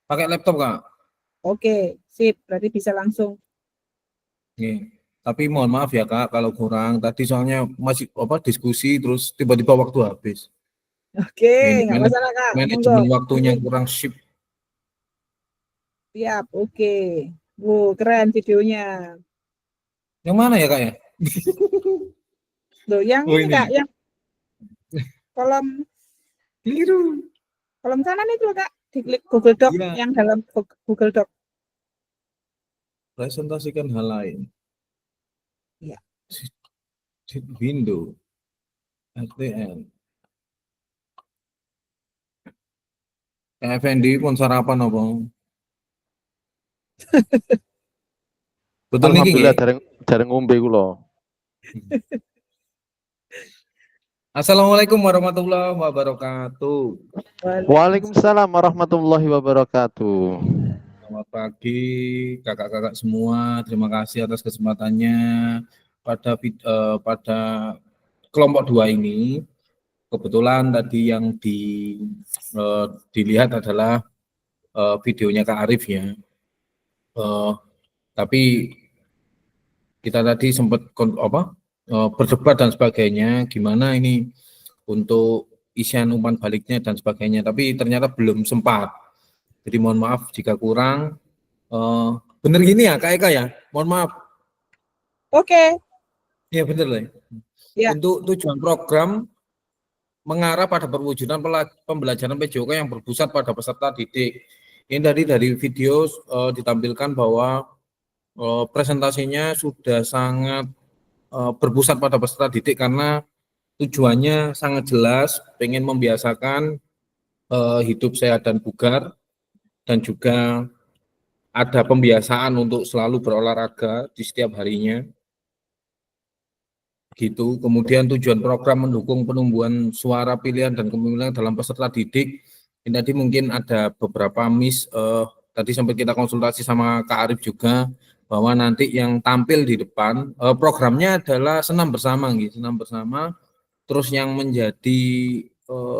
Pakai laptop, Kak. Oke, sip. Berarti bisa langsung. Oke. Tapi mohon maaf ya, Kak, kalau kurang. Tadi soalnya masih diskusi terus tiba-tiba waktu habis. Oke, nggak masalah Kak. Manajemen Monggo. waktunya kurang sip. Siap, oke. Keren videonya. Yang mana ya, Kak ya? Loh, yang Oh, ini ini. Kak, yang kolom Keliru. kolom kanan itu loh, Kak. Diklik Google Doc Iya. yang dalam Google Doc. Presentasikan hal lain. Iya. Window. RTL. Effendi pun sarapan apa? Betul niki Alhamdulillah nggih? jarang ngombe kula. Assalamualaikum warahmatullahi wabarakatuh. Waalaikumsalam warahmatullahi wabarakatuh. Selamat pagi kakak-kakak semua. Terima kasih atas kesempatannya pada kelompok 2 ini. Kebetulan tadi yang dilihat adalah videonya Kak Arif ya. Tapi kita tadi sempat berdebat dan sebagainya, gimana ini untuk isian umpan baliknya dan sebagainya. Tapi ternyata belum sempat. Jadi mohon maaf jika kurang. Bener gini ya Kak Eka ya? Mohon maaf. Oke. Iya bener lah. Ya. Untuk tujuan program mengarah pada perwujudan pembelajaran PJOK yang berpusat pada peserta didik. Ini dari video ditampilkan bahwa presentasinya sudah sangat berpusat pada peserta didik karena tujuannya sangat jelas, pengen membiasakan hidup sehat dan bugar, dan juga ada pembiasaan untuk selalu berolahraga di setiap harinya. Gitu. Kemudian tujuan program mendukung penumbuhan suara pilihan dan kepemimpinan dalam peserta didik. Ini tadi mungkin ada beberapa tadi sampai kita konsultasi sama Kak Arif juga bahwa nanti yang tampil di depan programnya adalah senam bersama gitu, senam bersama. Terus yang menjadi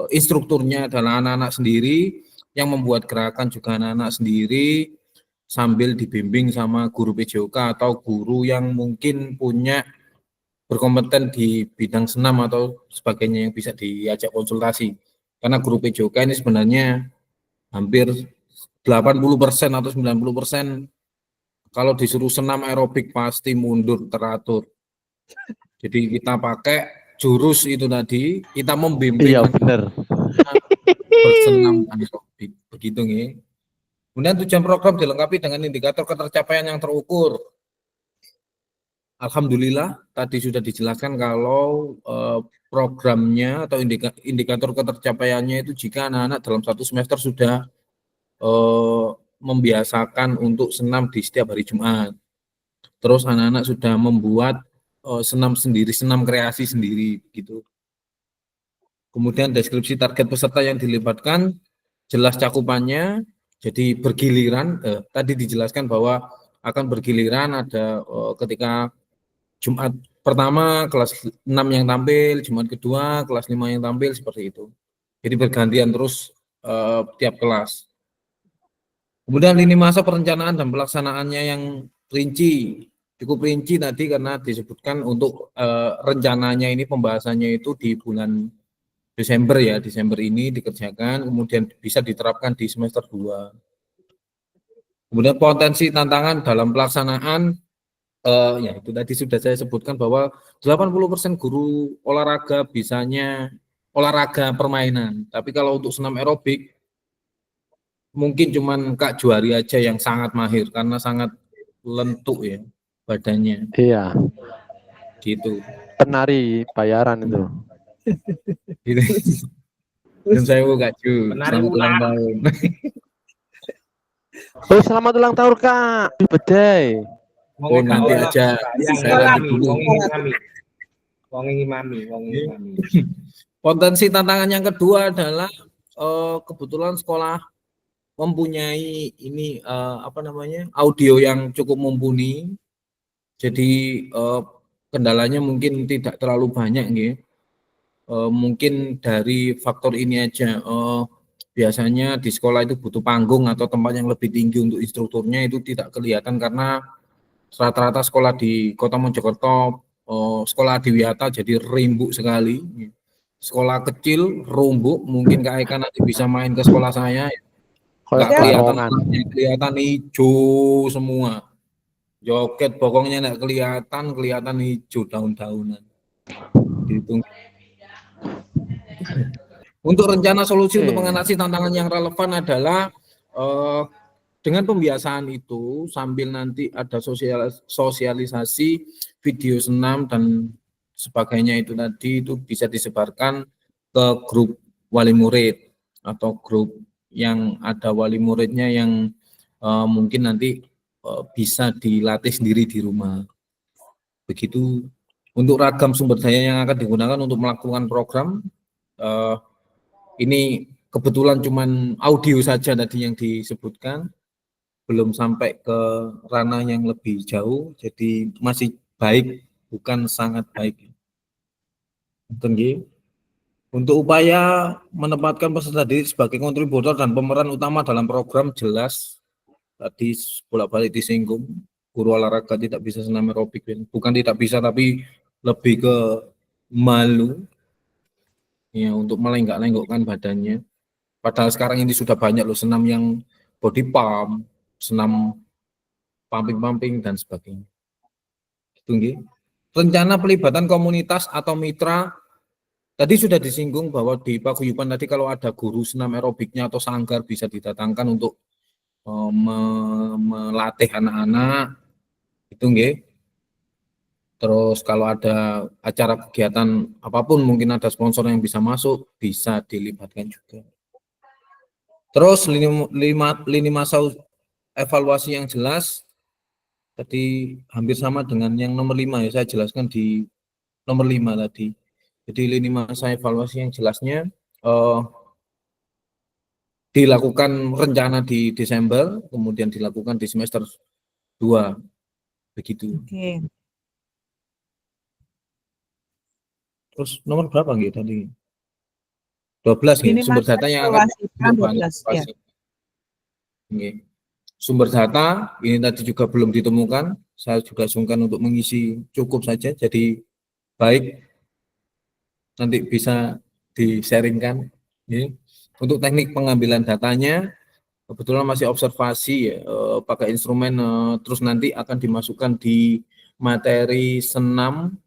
instrukturnya adalah anak-anak sendiri, yang membuat gerakan juga anak-anak sendiri sambil dibimbing sama guru PJOK atau guru yang mungkin punya berkompeten di bidang senam atau sebagainya yang bisa diajak konsultasi. Karena guru PJOK ini sebenarnya hampir 80% atau 90% kalau disuruh senam aerobik pasti mundur teratur. Jadi kita pakai jurus itu tadi, kita membimbing. Iya benar. Bersenam aerobik, begitu nih. Kemudian tujuan program dilengkapi dengan indikator ketercapaian yang terukur. Alhamdulillah tadi sudah dijelaskan kalau programnya atau indikator ketercapaiannya itu jika anak-anak dalam 1 semester sudah membiasakan untuk senam di setiap hari Jumat. Terus anak-anak sudah membuat senam sendiri, senam kreasi sendiri gitu. Kemudian deskripsi target peserta yang dilibatkan, jelas cakupannya, jadi bergiliran. Tadi dijelaskan bahwa akan bergiliran, ada ketika Jumat pertama kelas 6 yang tampil, Jumat kedua kelas 5 yang tampil, seperti itu. Jadi bergantian terus tiap kelas. Kemudian lini masa perencanaan dan pelaksanaannya yang rinci, cukup rinci tadi karena disebutkan untuk rencananya ini pembahasannya itu di bulan Desember ya, Desember ini dikerjakan, kemudian bisa diterapkan di semester 2. Kemudian potensi tantangan dalam pelaksanaan, ya itu tadi sudah saya sebutkan bahwa 80% guru olahraga bisanya olahraga permainan. Tapi kalau untuk senam aerobik, mungkin cuman Kak Juari aja yang sangat mahir karena sangat lentuk ya badannya. Iya, Gitu. penari bayaran itu. Gitu. Dan saya mau Kak Ju, Penari selamat ulang ular. tahun. Oh, selamat ulang tahun, Kak. Bedai. Oh, nanti aja. Saya nanti dulu. Wongi mami. Potensi tantangan yang kedua adalah kebetulan sekolah mempunyai ini audio yang cukup mumpuni. Jadi kendalanya mungkin tidak terlalu banyak nggih. Mungkin dari faktor ini aja. Biasanya di sekolah itu butuh panggung atau tempat yang lebih tinggi untuk instrukturnya, itu tidak kelihatan karena rata-rata sekolah di Kota Mojokerto, sekolah adiwiyata jadi rimbuk sekali. Sekolah kecil rumbuk, mungkin Kak Eka nanti bisa main ke sekolah saya, nggak kelihatan hijau semua. Joget bokongnya nggak kelihatan hijau daun-daunan. Dihitung. Untuk rencana solusi untuk mengatasi tantangan yang relevan adalah dengan pembiasaan itu sambil nanti ada sosialisasi video senam dan sebagainya itu tadi itu bisa disebarkan ke grup wali murid atau grup yang ada wali muridnya yang mungkin nanti bisa dilatih sendiri di rumah. Begitu. Untuk ragam sumber daya yang akan digunakan untuk melakukan program, ini kebetulan cuman audio saja tadi yang disebutkan, belum sampai ke ranah yang lebih jauh, jadi masih baik, bukan sangat baik. Tinggi. Untuk upaya menempatkan peserta didik sebagai kontributor dan pemeran utama dalam program jelas, tadi bolak-balik disinggung, guru olahraga tidak bisa senam aerobik, bukan tidak bisa tapi lebih ke malu. Ya, untuk melenggak-lenggokkan badannya. Padahal sekarang ini sudah banyak loh senam yang body pump, senam pumping dan sebagainya. Gitu nggih. Rencana pelibatan komunitas atau mitra tadi sudah disinggung bahwa di paguyuban tadi kalau ada guru senam aerobiknya atau sanggar bisa didatangkan untuk melatih anak-anak. Itu nggih. Terus kalau ada acara kegiatan apapun, mungkin ada sponsor yang bisa masuk, bisa dilibatkan juga. Terus lini masa evaluasi yang jelas, tadi hampir sama dengan yang nomor 5 ya, saya jelaskan di nomor 5 tadi. Jadi lini masa evaluasi yang jelasnya dilakukan rencana di Desember, kemudian dilakukan di semester 2. Begitu. Oke. Terus nomor berapa gitu tadi? 12 ya, sumber data yang akan ya. Sumber data ini tadi juga belum ditemukan, saya juga sungkan untuk mengisi cukup saja, jadi baik nanti bisa di-sharingkan. Ya. Untuk teknik pengambilan datanya, kebetulan masih observasi ya, pakai instrumen, terus nanti akan dimasukkan di materi senam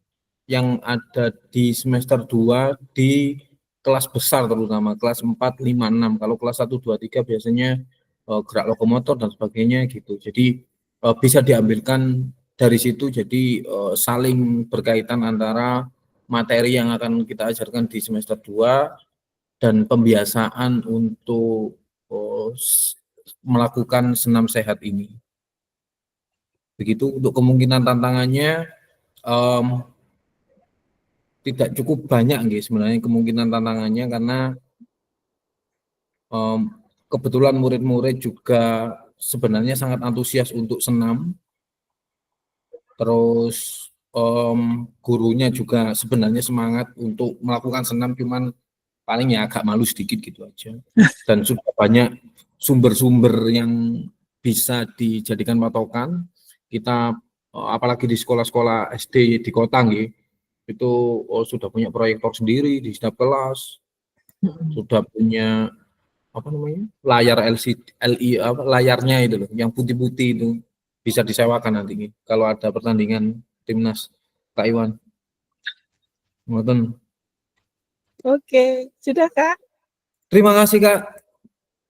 yang ada di semester 2 di kelas besar terutama kelas 4, 5, 6. Kalau kelas 1, 2, 3 biasanya gerak lokomotor dan sebagainya gitu. Jadi bisa diambilkan dari situ, jadi saling berkaitan antara materi yang akan kita ajarkan di semester 2 dan pembiasaan untuk melakukan senam sehat ini. Begitu. Untuk kemungkinan tantangannya tidak cukup banyak nggih sebenarnya kemungkinan tantangannya, karena kebetulan murid-murid juga sebenarnya sangat antusias untuk senam. Terus gurunya juga sebenarnya semangat untuk melakukan senam, cuman paling ya agak malu sedikit gitu aja. Dan sudah banyak sumber-sumber yang bisa dijadikan patokan. Kita apalagi di sekolah-sekolah SD di kota nggih, itu sudah punya proyektor sendiri di setiap kelas, sudah punya apa namanya layar LCD, layarnya itu loh, yang putih-putih itu bisa disewakan nanti kalau ada pertandingan timnas Kak Iwan. Ngoten. Oke, sudah Kak? Terima kasih Kak.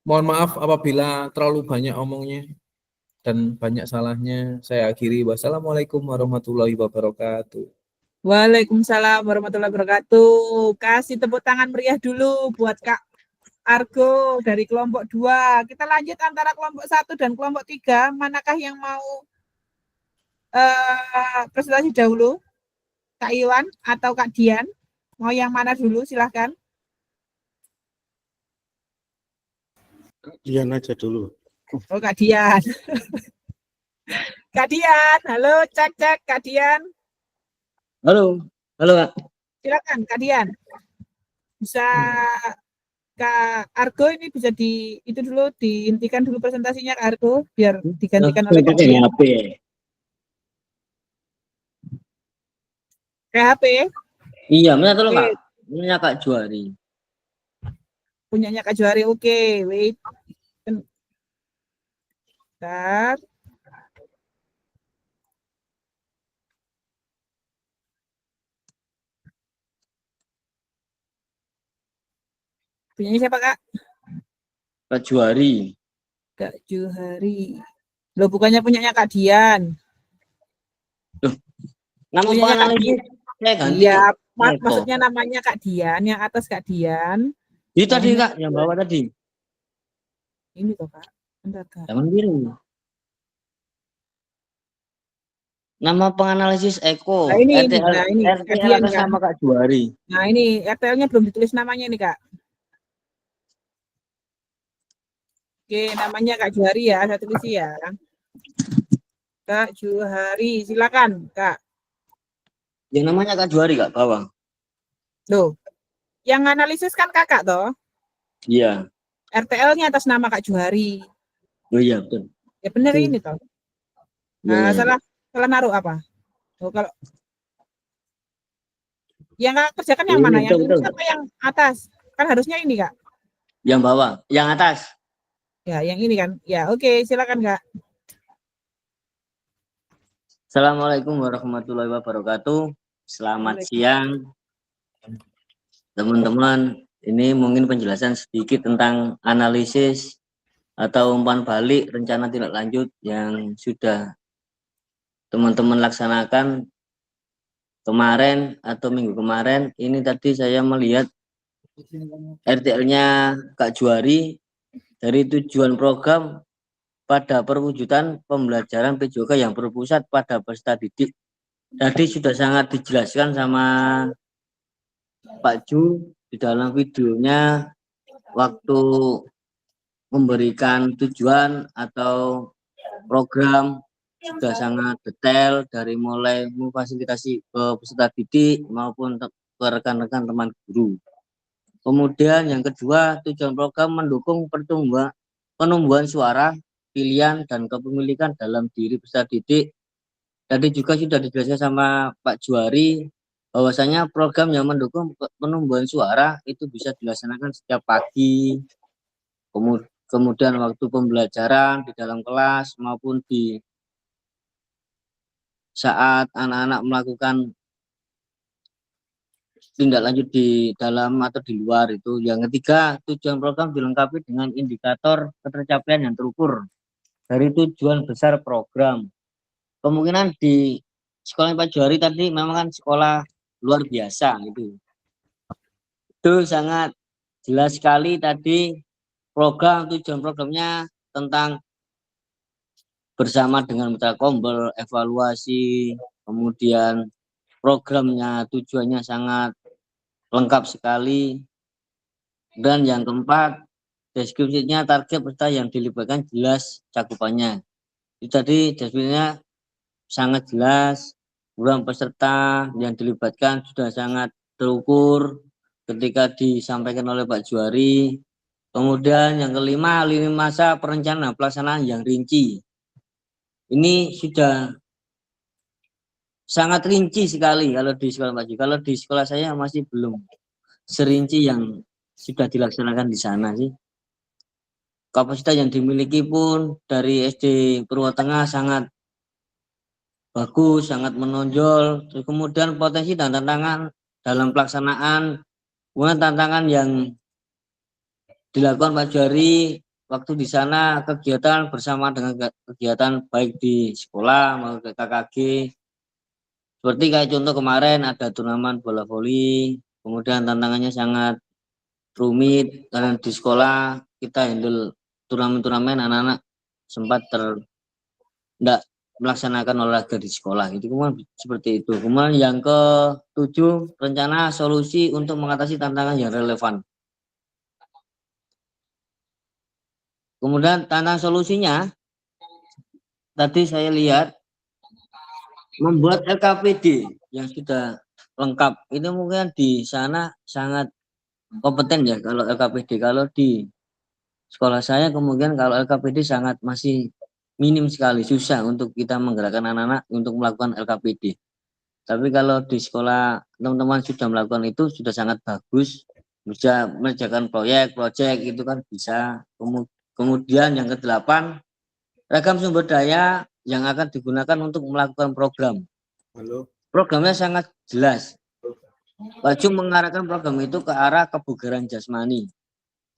Mohon maaf apabila terlalu banyak omongnya dan banyak salahnya. Saya akhiri. Wassalamualaikum warahmatullahi wabarakatuh. Waalaikumsalam warahmatullahi wabarakatuh. Kasih tepuk tangan meriah dulu buat Kak Argo dari kelompok 2. Kita lanjut antara kelompok 1 dan kelompok 3. Manakah yang mau presentasi dahulu? Kak Iwan atau Kak Dian? Mau yang mana dulu? Silahkan. Dian aja dulu. Oh, Kak Dian. Kak Dian, halo, cek Kak Dian. Halo, Kak. Silakan Kak Dian. Bisa Kak Argo ini bisa itu dulu dihentikan dulu presentasinya Kak Argo biar digantikan oleh Kak Dian. HP. HP. Iya, mana tolong Kak? Punya Kak Juari. Punyanya Kak Juari, oke. Wait. Bentar. Punyanya siapa Kak? Kak Juari. Kak Juhari. Loh, bukannya punyanya Kak Dian. Nama penganalisis saya ganti. Iya, maksudnya namanya Kak Dian, yang atas Kak Dian. Itu tadi Kak, yang bawah tadi. Ini toh Kak. Bentar Kak. Jangan biru. Nama penganalisis Eko. Nah, ini RTL atas nama Kak Juari. Nah, ini RTL-nya belum ditulis namanya nih Kak. Oke, namanya Kak Juhari ya, saya tulis ya. Kak Juhari, silakan Kak. Yang namanya Kak Juari Kak, bawah. Loh, yang analisis kan Kakak toh? Iya. RTL-nya atas nama Kak Juhari. Oh iya, betul. Ya benar ini toh. Nah, salah naruh apa? Oh, kalau yang Kak kerjakan yang mana? Yang tulis apa yang atas? Kan harusnya ini Kak. Yang bawah, yang atas. Ya, yang ini kan. Ya, oke, silakan Kak. Assalamualaikum warahmatullahi wabarakatuh. Selamat siang, teman-teman. Ini mungkin penjelasan sedikit tentang analisis atau umpan balik rencana tindak lanjut yang sudah teman-teman laksanakan kemarin atau minggu kemarin. Ini tadi saya melihat RTL-nya Kak Juari dari tujuan program pada perwujudan pembelajaran PJOK yang berpusat pada peserta didik. Tadi sudah sangat dijelaskan sama Pak Ju di dalam videonya waktu memberikan tujuan atau program sudah sangat detail dari mulai memfasilitasi peserta didik maupun ke rekan-rekan teman guru. Kemudian yang kedua, tujuan program mendukung penumbuhan suara, pilihan, dan kepemilikan dalam diri peserta didik. Tadi juga sudah dijelaskan sama Pak Juari bahwasanya program yang mendukung penumbuhan suara itu bisa dilaksanakan setiap pagi, kemudian waktu pembelajaran di dalam kelas maupun di saat anak-anak melakukan tindak lanjut di dalam atau di luar itu. Yang ketiga, tujuan program dilengkapi dengan indikator ketercapaian yang terukur dari tujuan besar program. Kemungkinan di sekolah Pak Juari tadi memang kan sekolah luar biasa gitu. Itu sangat jelas sekali tadi program, tujuan programnya tentang bersama dengan mitra kombel, evaluasi, kemudian programnya tujuannya sangat lengkap sekali. Dan yang keempat, deskripsinya target peserta yang dilibatkan jelas cakupannya. Itu tadi deskripsinya sangat jelas, program peserta yang dilibatkan sudah sangat terukur ketika disampaikan oleh Pak Juari. Kemudian yang kelima, lini masa perencanaan pelaksanaan yang rinci. Ini sudah sangat rinci sekali kalau di sekolah Pak Juari. Kalau di sekolah saya masih belum serinci yang sudah dilaksanakan di sana sih. Kapasitas yang dimiliki pun dari SD Purwotengah sangat bagus, sangat menonjol. Terus kemudian potensi dan tantangan dalam pelaksanaan, kemudian tantangan yang dilakukan Pak Juari waktu di sana, kegiatan bersama dengan kegiatan baik di sekolah maupun KKG. Seperti kayak contoh kemarin ada turnamen bola voli, kemudian tantangannya sangat rumit karena di sekolah kita handle turnamen-turnamen, anak-anak sempat tidak melaksanakan olahraga di sekolah. Itu kemudian seperti itu. Kemudian yang ke-7, rencana solusi untuk mengatasi tantangan yang relevan. Kemudian tantangan solusinya, tadi saya lihat membuat LKPD yang sudah lengkap. Ini mungkin di sana sangat kompeten ya kalau LKPD. Kalau di sekolah saya kemungkinan kalau LKPD sangat masih minim sekali, susah untuk kita menggerakkan anak-anak untuk melakukan LKPD. Tapi kalau di sekolah teman-teman sudah melakukan itu sudah sangat bagus, bisa mengerjakan proyek itu kan bisa. Kemudian yang ke-8, ragam sumber daya yang akan digunakan untuk melakukan program. Programnya sangat jelas. Pak Jum mengarahkan program itu ke arah kebugaran jasmani.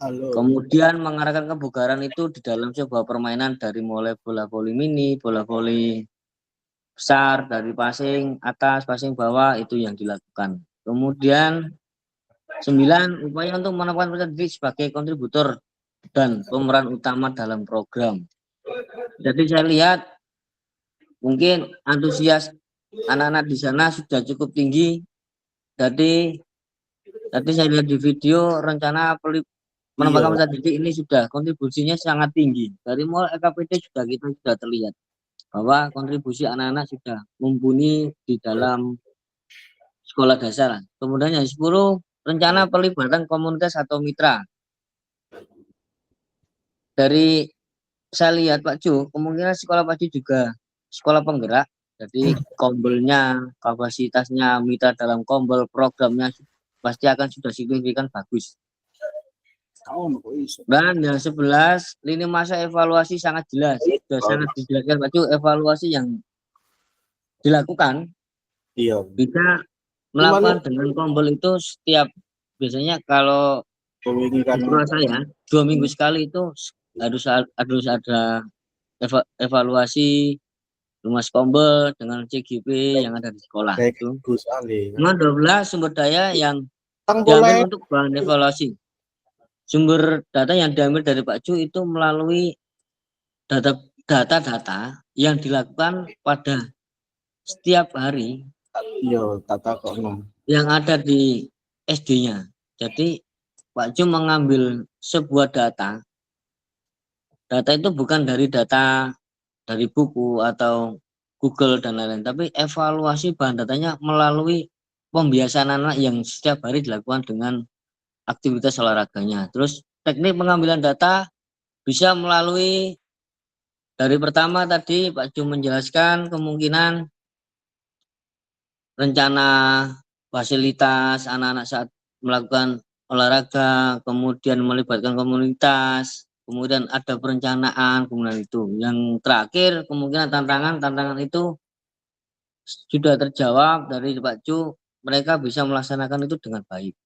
Kemudian mengarahkan kebugaran itu di dalam sebuah permainan dari mulai bola voli mini, bola voli besar, dari passing atas, passing bawah, itu yang dilakukan. Kemudian 9, upaya untuk menempatkan peserta didik sebagai kontributor dan pemeran utama dalam program. Jadi saya lihat mungkin antusias anak-anak di sana sudah cukup tinggi. Jadi tadi saya lihat di video rencana penempatan peserta didik ini sudah kontribusinya sangat tinggi. Dari mulai LKPD kita sudah terlihat bahwa kontribusi anak-anak sudah mumpuni di dalam sekolah dasar. Kemudian yang 10, rencana pelibatan komunitas atau mitra. Dari saya lihat Pak Ju, kemungkinan sekolah Pak Ju juga sekolah penggerak. Jadi kombelnya, kapasitasnya, mitra dalam kombel, programnya pasti akan sudah signifikan bagus. Dan yang 11, lini masa evaluasi sangat jelas. Sudah sangat dijelaskan Pak Ju, evaluasi yang dilakukan bisa melakukan dengan kombel itu setiap, biasanya kalau menurut saya 2 minggu sekali itu harus ada evaluasi Lumas Kombel dengan CGP yang ada di sekolah itu. Nomor 12, sumber daya yang diambil untuk bahan evaluasi. Sumber data yang diambil dari Pak Ju itu melalui data-data yang dilakukan pada setiap hari yang ada di SD-nya. Jadi Pak Ju mengambil sebuah data itu bukan dari data dari buku atau Google dan lain-lain, tapi evaluasi bahan datanya melalui pembiasaan anak yang setiap hari dilakukan dengan aktivitas olahraganya. Terus teknik pengambilan data bisa melalui dari pertama tadi Pak Ju menjelaskan kemungkinan rencana fasilitas anak-anak saat melakukan olahraga, kemudian melibatkan komunitas, kemudian ada perencanaan, kemudian itu. Yang terakhir kemungkinan tantangan itu sudah terjawab dari Pak Ju, mereka bisa melaksanakan itu dengan baik.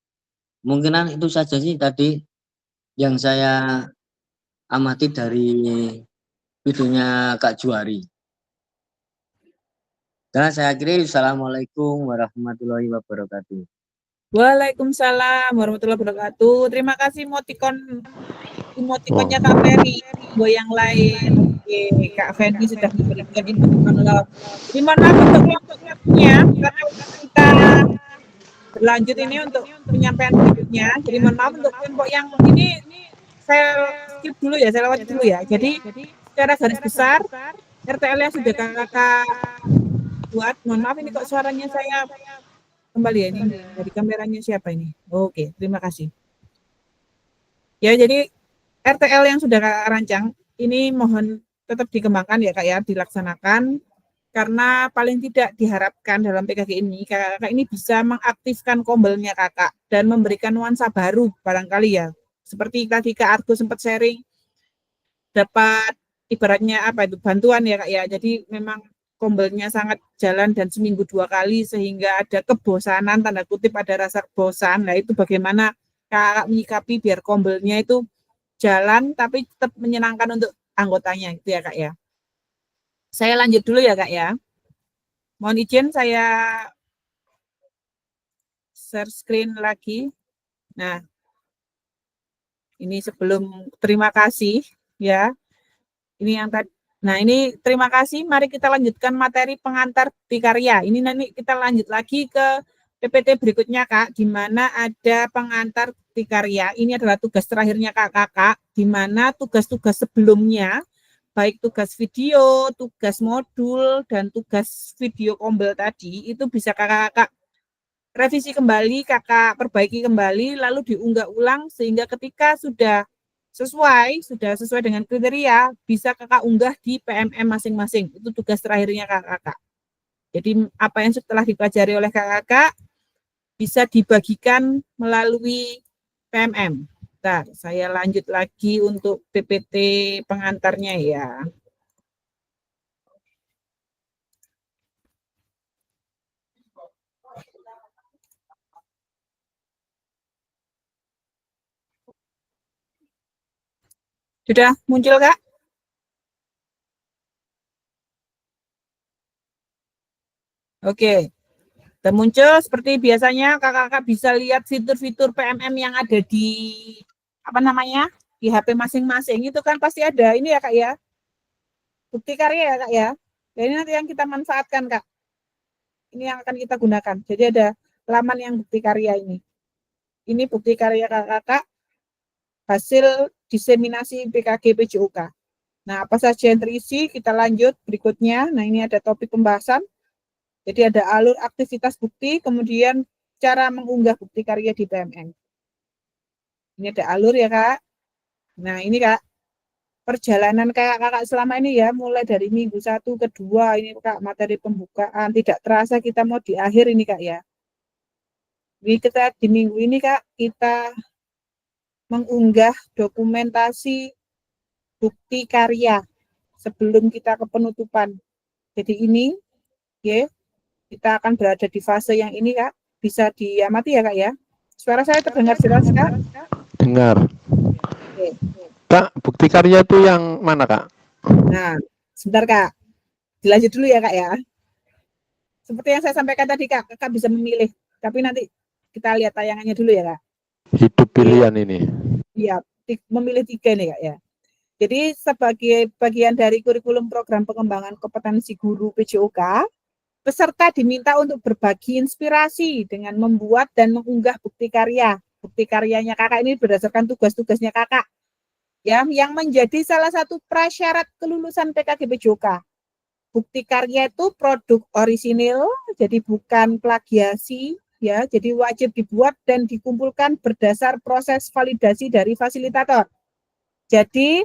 Kemungkinan itu saja sih tadi yang saya amati dari videonya Kak Juari. Dan saya akhiri, Assalamualaikum warahmatullahi wabarakatuh. Waalaikumsalam warahmatullahi wabarakatuh. Terima kasih emotikonnya Kak Ferry. Yang lain, Kak Ferry sudah memberikan input love. Jadi mohon maaf untuk kelompoknya, karena kita berlanjut ini untuk penyampaian berikutnya. Jadi mohon maaf untuk kelompok yang ini saya skip dulu ya, saya lewat dulu ya. Jadi secara garis besar RTL-nya sudah kakak buat. Mohon maaf ini kok suaranya saya kembali ya, ini dari kameranya siapa ini? Oke, terima kasih. Ya, jadi RTL yang sudah kakak rancang ini mohon tetap dikembangkan ya Kak ya, dilaksanakan Karena paling tidak diharapkan dalam PKG ini, kakak ini bisa mengaktifkan kombelnya kakak dan memberikan nuansa baru barangkali ya. Seperti tadi Kak Argo sempat sharing, dapat ibaratnya apa itu bantuan ya Kak ya. Jadi memang kombelnya sangat jalan dan seminggu 2 kali sehingga ada kebosanan, tanda kutip ada rasa bosan. Nah itu bagaimana kakak menyikapi biar kombelnya itu jalan tapi tetap menyenangkan untuk anggotanya gitu ya Kak ya. Saya lanjut dulu ya Kak ya. Mohon izin saya share screen lagi. Nah, ini sebelum terima kasih ya. Ini yang tadi. Nah, ini terima kasih. Mari kita lanjutkan materi pengantar bukti karya. Ini nanti kita lanjut lagi ke PPT berikutnya Kak, di mana ada pengantar bukti karya. Ini adalah tugas terakhirnya Kakak, di mana tugas-tugas sebelumnya baik tugas video, tugas modul, dan tugas video kombel tadi, itu bisa kakak revisi kembali, kakak perbaiki kembali, lalu diunggah ulang, sehingga ketika sudah sesuai dengan kriteria, bisa kakak unggah di PMM masing-masing. Itu tugas terakhirnya kakak. Jadi apa yang setelah dipelajari oleh kakak, bisa dibagikan melalui PMM. Bentar, saya lanjut lagi untuk PPT pengantarnya ya. Sudah muncul Kak? Oke. Sudah muncul seperti biasanya kakak-kakak bisa lihat fitur-fitur PMM yang ada di di HP masing-masing itu kan pasti ada ini ya Kak ya, bukti karya ya Kak ya. Dan ini nanti yang kita manfaatkan Kak, ini yang akan kita gunakan. Jadi ada laman yang bukti karya ini bukti karya kakak-kakak hasil diseminasi PKG PJOK. Nah apa saja yang terisi, kita lanjut berikutnya. Nah ini ada topik pembahasan. Jadi ada alur aktivitas bukti, kemudian cara mengunggah bukti karya di PMM. Ini ada alur ya Kak. Nah ini Kak, perjalanan kakak selama ini ya, mulai dari minggu 1 ke 2, ini Kak materi pembukaan, tidak terasa kita mau di akhir ini Kak ya. Jadi kita di minggu ini Kak, kita mengunggah dokumentasi bukti karya sebelum kita ke penutupan. Jadi ini, ya, kita akan berada di fase yang ini Kak, bisa diamati ya Kak ya. Suara saya terdengar jelas Kak? Dengar. Oke. Kak, bukti karya itu yang mana Kak? Nah, sebentar Kak, dilanjut dulu ya Kak ya. Seperti yang saya sampaikan tadi Kak, Kakak bisa memilih, tapi nanti kita lihat tayangannya dulu ya Kak. Hidup pilihan ini. Iya, memilih 3 nih Kak ya. Jadi sebagai bagian dari kurikulum program pengembangan kompetensi guru PJOK, peserta diminta untuk berbagi inspirasi dengan membuat dan mengunggah bukti karya. Bukti karyanya kakak ini berdasarkan tugas-tugasnya kakak, ya, yang menjadi salah satu prasyarat kelulusan PKG PJOK. Bukti karya itu produk orisinil, jadi bukan plagiasi, ya, jadi wajib dibuat dan dikumpulkan berdasar proses validasi dari fasilitator. Jadi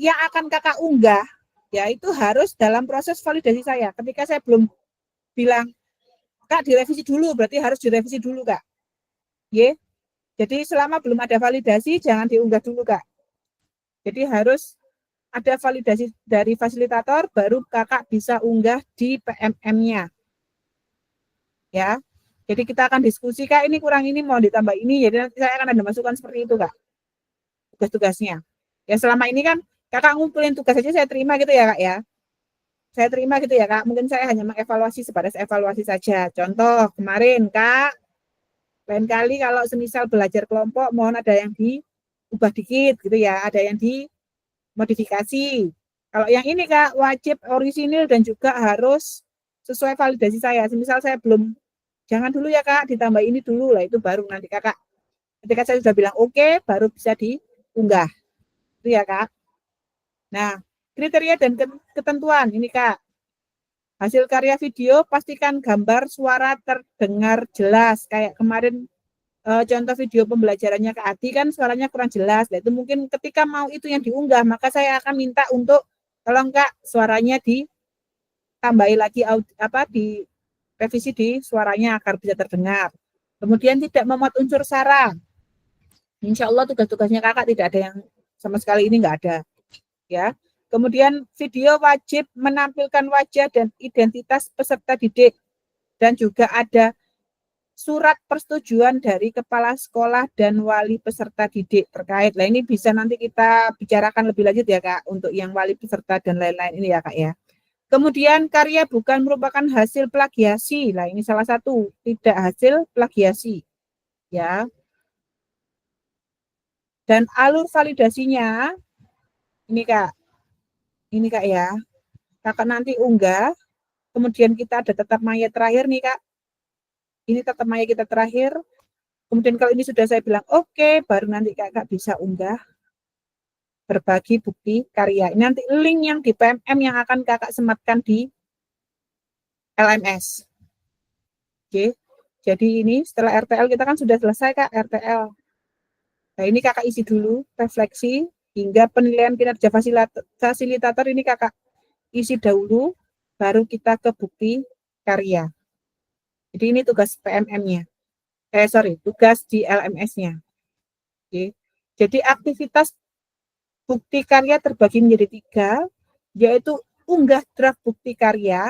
yang akan kakak unggah, ya itu harus dalam proses validasi saya. Ketika saya belum bilang, Kak direvisi dulu, berarti harus direvisi dulu Kak. Ye. Jadi selama belum ada validasi, jangan diunggah dulu Kak. Jadi harus ada validasi dari fasilitator, baru kakak bisa unggah di PMM-nya. Ya, jadi kita akan diskusi Kak, ini kurang ini, mau ditambah ini, jadi nanti saya akan ada masukan seperti itu Kak. Tugas-tugasnya. Ya selama ini kan kakak ngumpulin tugas aja saya terima gitu ya Kak ya. Saya terima gitu ya Kak. Mungkin saya hanya mengevaluasi sebatas evaluasi saja. Contoh kemarin Kak, lain kali kalau semisal belajar kelompok mohon ada yang diubah dikit gitu ya, ada yang dimodifikasi. Kalau yang ini Kak wajib orisinil dan juga harus sesuai validasi saya. Semisal saya belum, jangan dulu ya Kak, ditambah ini dulu lah, itu baru nanti kakak. Ketika saya sudah bilang oke, baru bisa diunggah. Itu ya Kak. Nah, kriteria dan ketentuan ini Kak. Hasil karya video pastikan gambar suara terdengar jelas. Kayak kemarin contoh video pembelajarannya Kak Adi kan suaranya kurang jelas. Nah, itu mungkin ketika mau itu yang diunggah, maka saya akan minta untuk tolong Kak suaranya tambahi lagi di revisi di suaranya agar bisa terdengar. Kemudian tidak memuat unsur sara. Insya Allah tugas-tugasnya kakak tidak ada yang sama sekali ini nggak ada. Ya. Kemudian video wajib menampilkan wajah dan identitas peserta didik. Dan juga ada surat persetujuan dari kepala sekolah dan wali peserta didik terkait. Nah ini bisa nanti kita bicarakan lebih lanjut ya Kak, untuk yang wali peserta dan lain-lain ini ya Kak ya. Kemudian karya bukan merupakan hasil plagiasi. Nah ini salah satu, tidak hasil plagiasi. Ya. Dan alur validasinya, ini Kak ya, kakak nanti unggah, kemudian kita ada tetap maya terakhir nih Kak, ini tetap maya kita terakhir, kemudian kalau ini sudah saya bilang oke, baru nanti kakak bisa unggah, berbagi bukti karya, ini nanti link yang di PMM yang akan kakak sematkan di LMS. Oke, jadi ini setelah RTL kita kan sudah selesai Kak, RTL. Nah ini kakak isi dulu, refleksi, hingga penilaian kinerja fasilitator ini kakak isi dahulu, baru kita ke bukti karya. Jadi ini tugas PMM-nya. Tugas di LMS-nya. Oke. Jadi aktivitas bukti karya terbagi menjadi 3, yaitu unggah draft bukti karya.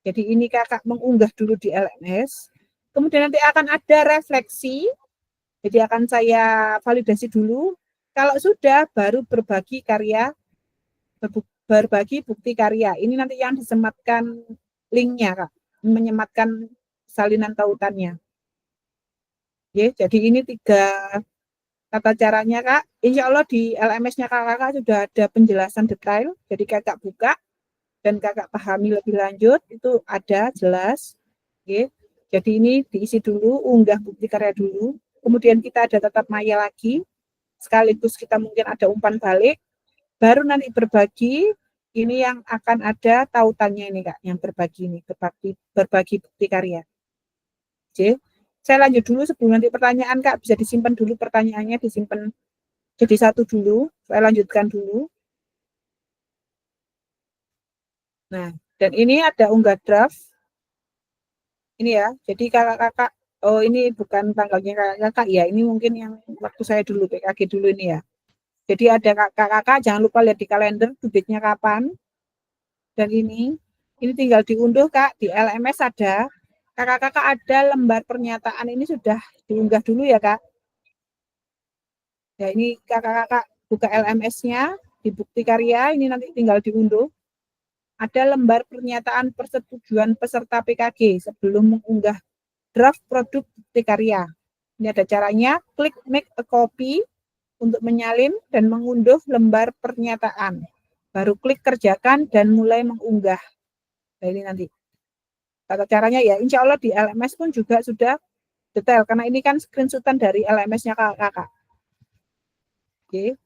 Jadi ini kakak mengunggah dulu di LMS. Kemudian nanti akan ada refleksi. Jadi akan saya validasi dulu. Kalau sudah, baru berbagi bukti karya. Ini nanti yang disematkan linknya, Kak. Menyematkan salinan tautannya. Oke, jadi ini 3 tata caranya, Kak. Insya Allah di LMS-nya kakak sudah ada penjelasan detail. Jadi kakak buka dan kakak pahami lebih lanjut. Itu ada jelas. Oke, jadi ini diisi dulu, unggah bukti karya dulu. Kemudian kita ada tetap maya lagi. Sekaligus kita mungkin ada umpan balik, baru nanti berbagi, ini yang akan ada tautannya ini Kak, yang berbagi ini, berbagi bukti karya. Oke, saya lanjut dulu sebelum nanti pertanyaan Kak, bisa disimpan dulu pertanyaannya, disimpan jadi 1 dulu, saya lanjutkan dulu. Nah, dan ini ada unggah draft, ini ya, jadi kakak-kakak, oh ini bukan tanggalnya kakak ya, ini mungkin yang waktu saya dulu, PKG dulu ini ya. Jadi ada kakak-kakak, jangan lupa lihat di kalender, debitnya kapan. Dan ini tinggal diunduh Kak, di LMS ada. Kakak-kakak ada lembar pernyataan, ini sudah diunggah dulu ya Kak. Ya ini kakak-kakak buka LMS-nya, di bukti karya, ini nanti tinggal diunduh. Ada lembar pernyataan persetujuan peserta PKG sebelum mengunggah draft produk bukti karya. Ini ada caranya, klik make a copy untuk menyalin dan mengunduh lembar pernyataan. Baru klik kerjakan dan mulai mengunggah. Nah, ini nanti. Tata caranya ya, insya Allah di LMS pun juga sudah detail, karena ini kan screenshotan dari LMS-nya kakak. Oke.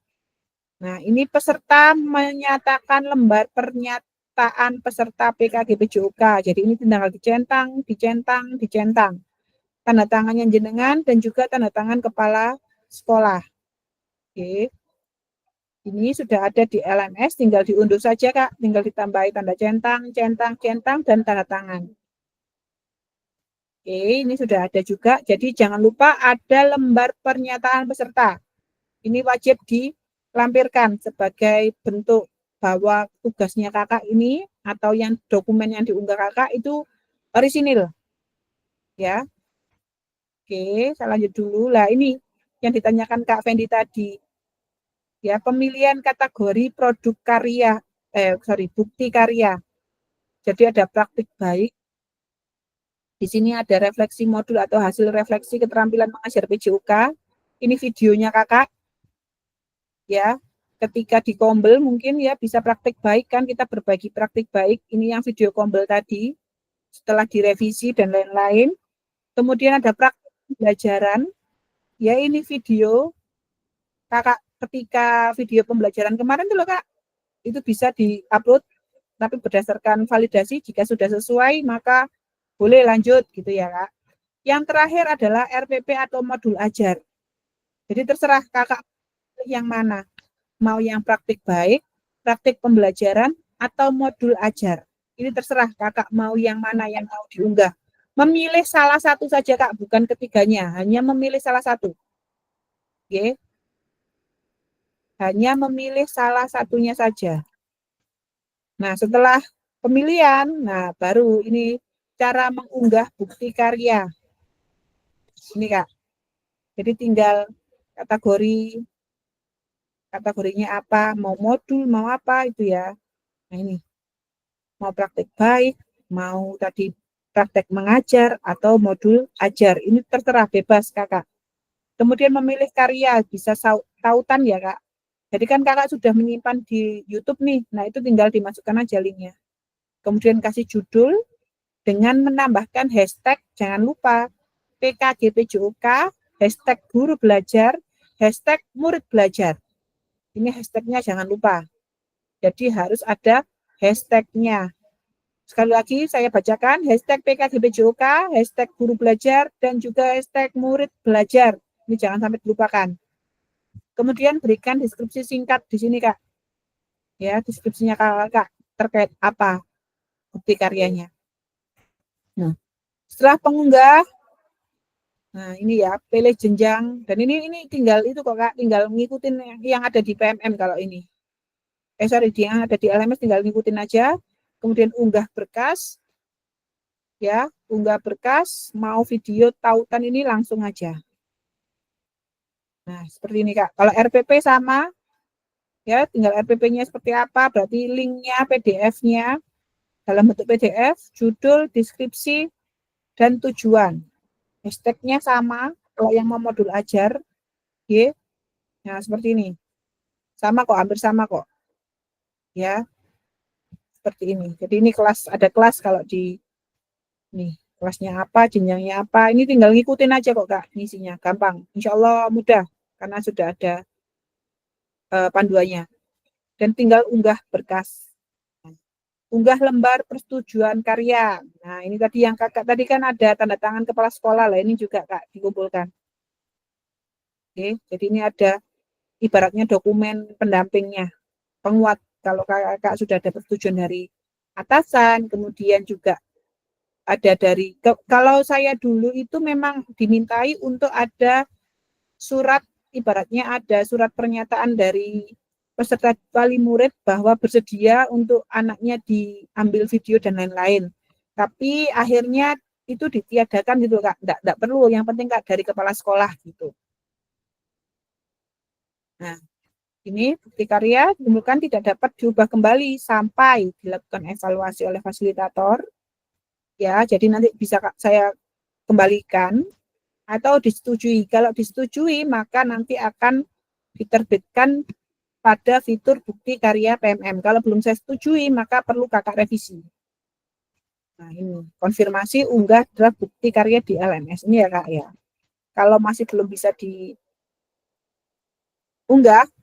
Nah, ini peserta menyatakan lembar pernyataan peserta PKG PJOK. Jadi ini tinggal dicentang. Tanda tangannya jenengan dan juga tanda tangan kepala sekolah. Oke. Ini sudah ada di LMS, tinggal diunduh saja Kak, tinggal ditambahi tanda centang, dan tanda tangan. Oke, ini sudah ada juga, jadi jangan lupa ada lembar pernyataan peserta. Ini wajib dilampirkan sebagai bentuk bahwa tugasnya kakak ini, atau yang dokumen yang diunggah kakak itu orisinil. Ya. Oke, saya lanjut dulu. Lah ini yang ditanyakan Kak Fendi tadi. Ya, pemilihan kategori produk karya, bukti karya. Jadi ada praktik baik. Di sini ada refleksi modul atau hasil refleksi keterampilan mengajar PJOK. Ini videonya kakak. Ya, ketika di Kombel mungkin ya bisa praktik baik kan, kita berbagi praktik baik. Ini yang video Kombel tadi. Setelah direvisi dan lain-lain. Kemudian ada praktik pembelajaran. Ya, ini video kakak ketika video pembelajaran kemarin tuh loh Kak, itu bisa di-upload, tapi berdasarkan validasi, jika sudah sesuai, maka boleh lanjut gitu ya Kak. Yang terakhir adalah RPP atau modul ajar. Jadi terserah kakak yang mana, mau yang praktik baik, praktik pembelajaran, atau modul ajar. Ini terserah kakak mau yang mana yang mau diunggah. Memilih salah satu saja kak, bukan ketiganya. Hanya memilih salah satu. Oke. Hanya memilih salah satunya saja. Nah setelah pemilihan, nah baru ini cara mengunggah bukti karya. Ini kak. Jadi tinggal kategorinya apa, mau modul, mau apa itu ya. Nah ini. Mau praktek baik, mau tadi praktek mengajar atau modul ajar. Ini terserah bebas kakak. Kemudian memilih karya, bisa tautan ya kak. Jadi kan kakak sudah menyimpan di YouTube nih, nah itu tinggal dimasukkan aja linknya. Kemudian kasih judul dengan menambahkan hashtag, jangan lupa PKGPJOK, hashtag guru belajar, hashtag murid belajar. Ini hashtagnya jangan lupa. Jadi harus ada hashtagnya. Sekali lagi saya bacakan, hashtag PKGBJOK, hashtag guru belajar, dan juga hashtag murid belajar. Ini jangan sampai dilupakan. Kemudian berikan deskripsi singkat di sini kak. Ya, deskripsinya kak terkait apa bukti karyanya. Nah, setelah pengunggah, nah ini ya, pilih jenjang. Dan ini tinggal itu kok kak, tinggal ngikutin yang ada di PMM kalau ini. Yang ada di LMS tinggal ngikutin aja. Kemudian unggah berkas, ya, unggah berkas, mau video tautan ini langsung aja. Nah, seperti ini Kak. Kalau RPP sama, ya, tinggal RPP-nya seperti apa, berarti linknya, PDF-nya, dalam bentuk PDF, judul, deskripsi, dan tujuan. Hashtag-nya sama, kalau yang mau modul ajar, ya, nah seperti ini. Sama kok, hampir sama kok. Ya, seperti ini. Jadi ini ada kelas kalau di nih kelasnya apa, jenjangnya apa. Ini tinggal ngikutin aja kok kak, ngisinya gampang. Insya Allah mudah karena sudah ada panduannya. Dan tinggal unggah berkas, unggah lembar persetujuan karya. Nah ini tadi yang kakak tadi kan ada tanda tangan kepala sekolah lah. Ini juga kak dikumpulkan. Oke, jadi ini ada ibaratnya dokumen pendampingnya, penguat. Kalau kakak sudah ada persetujuan dari atasan, kemudian juga ada dari, kalau saya dulu itu memang dimintai untuk ada surat, ibaratnya ada surat pernyataan dari peserta wali murid bahwa bersedia untuk anaknya diambil video dan lain-lain. Tapi akhirnya itu ditiadakan gitu kak, enggak perlu, yang penting kak dari kepala sekolah gitu. Nah, ini bukti karya ditemukan tidak dapat diubah kembali sampai dilakukan evaluasi oleh fasilitator. Ya, jadi nanti bisa saya kembalikan atau disetujui. Kalau disetujui, maka nanti akan diterbitkan pada fitur bukti karya PMM. Kalau belum saya setujui, maka perlu kakak revisi. Nah, ini konfirmasi unggah draft bukti karya di LMS. Ini ya kak ya. Kalau masih belum bisa diunggah,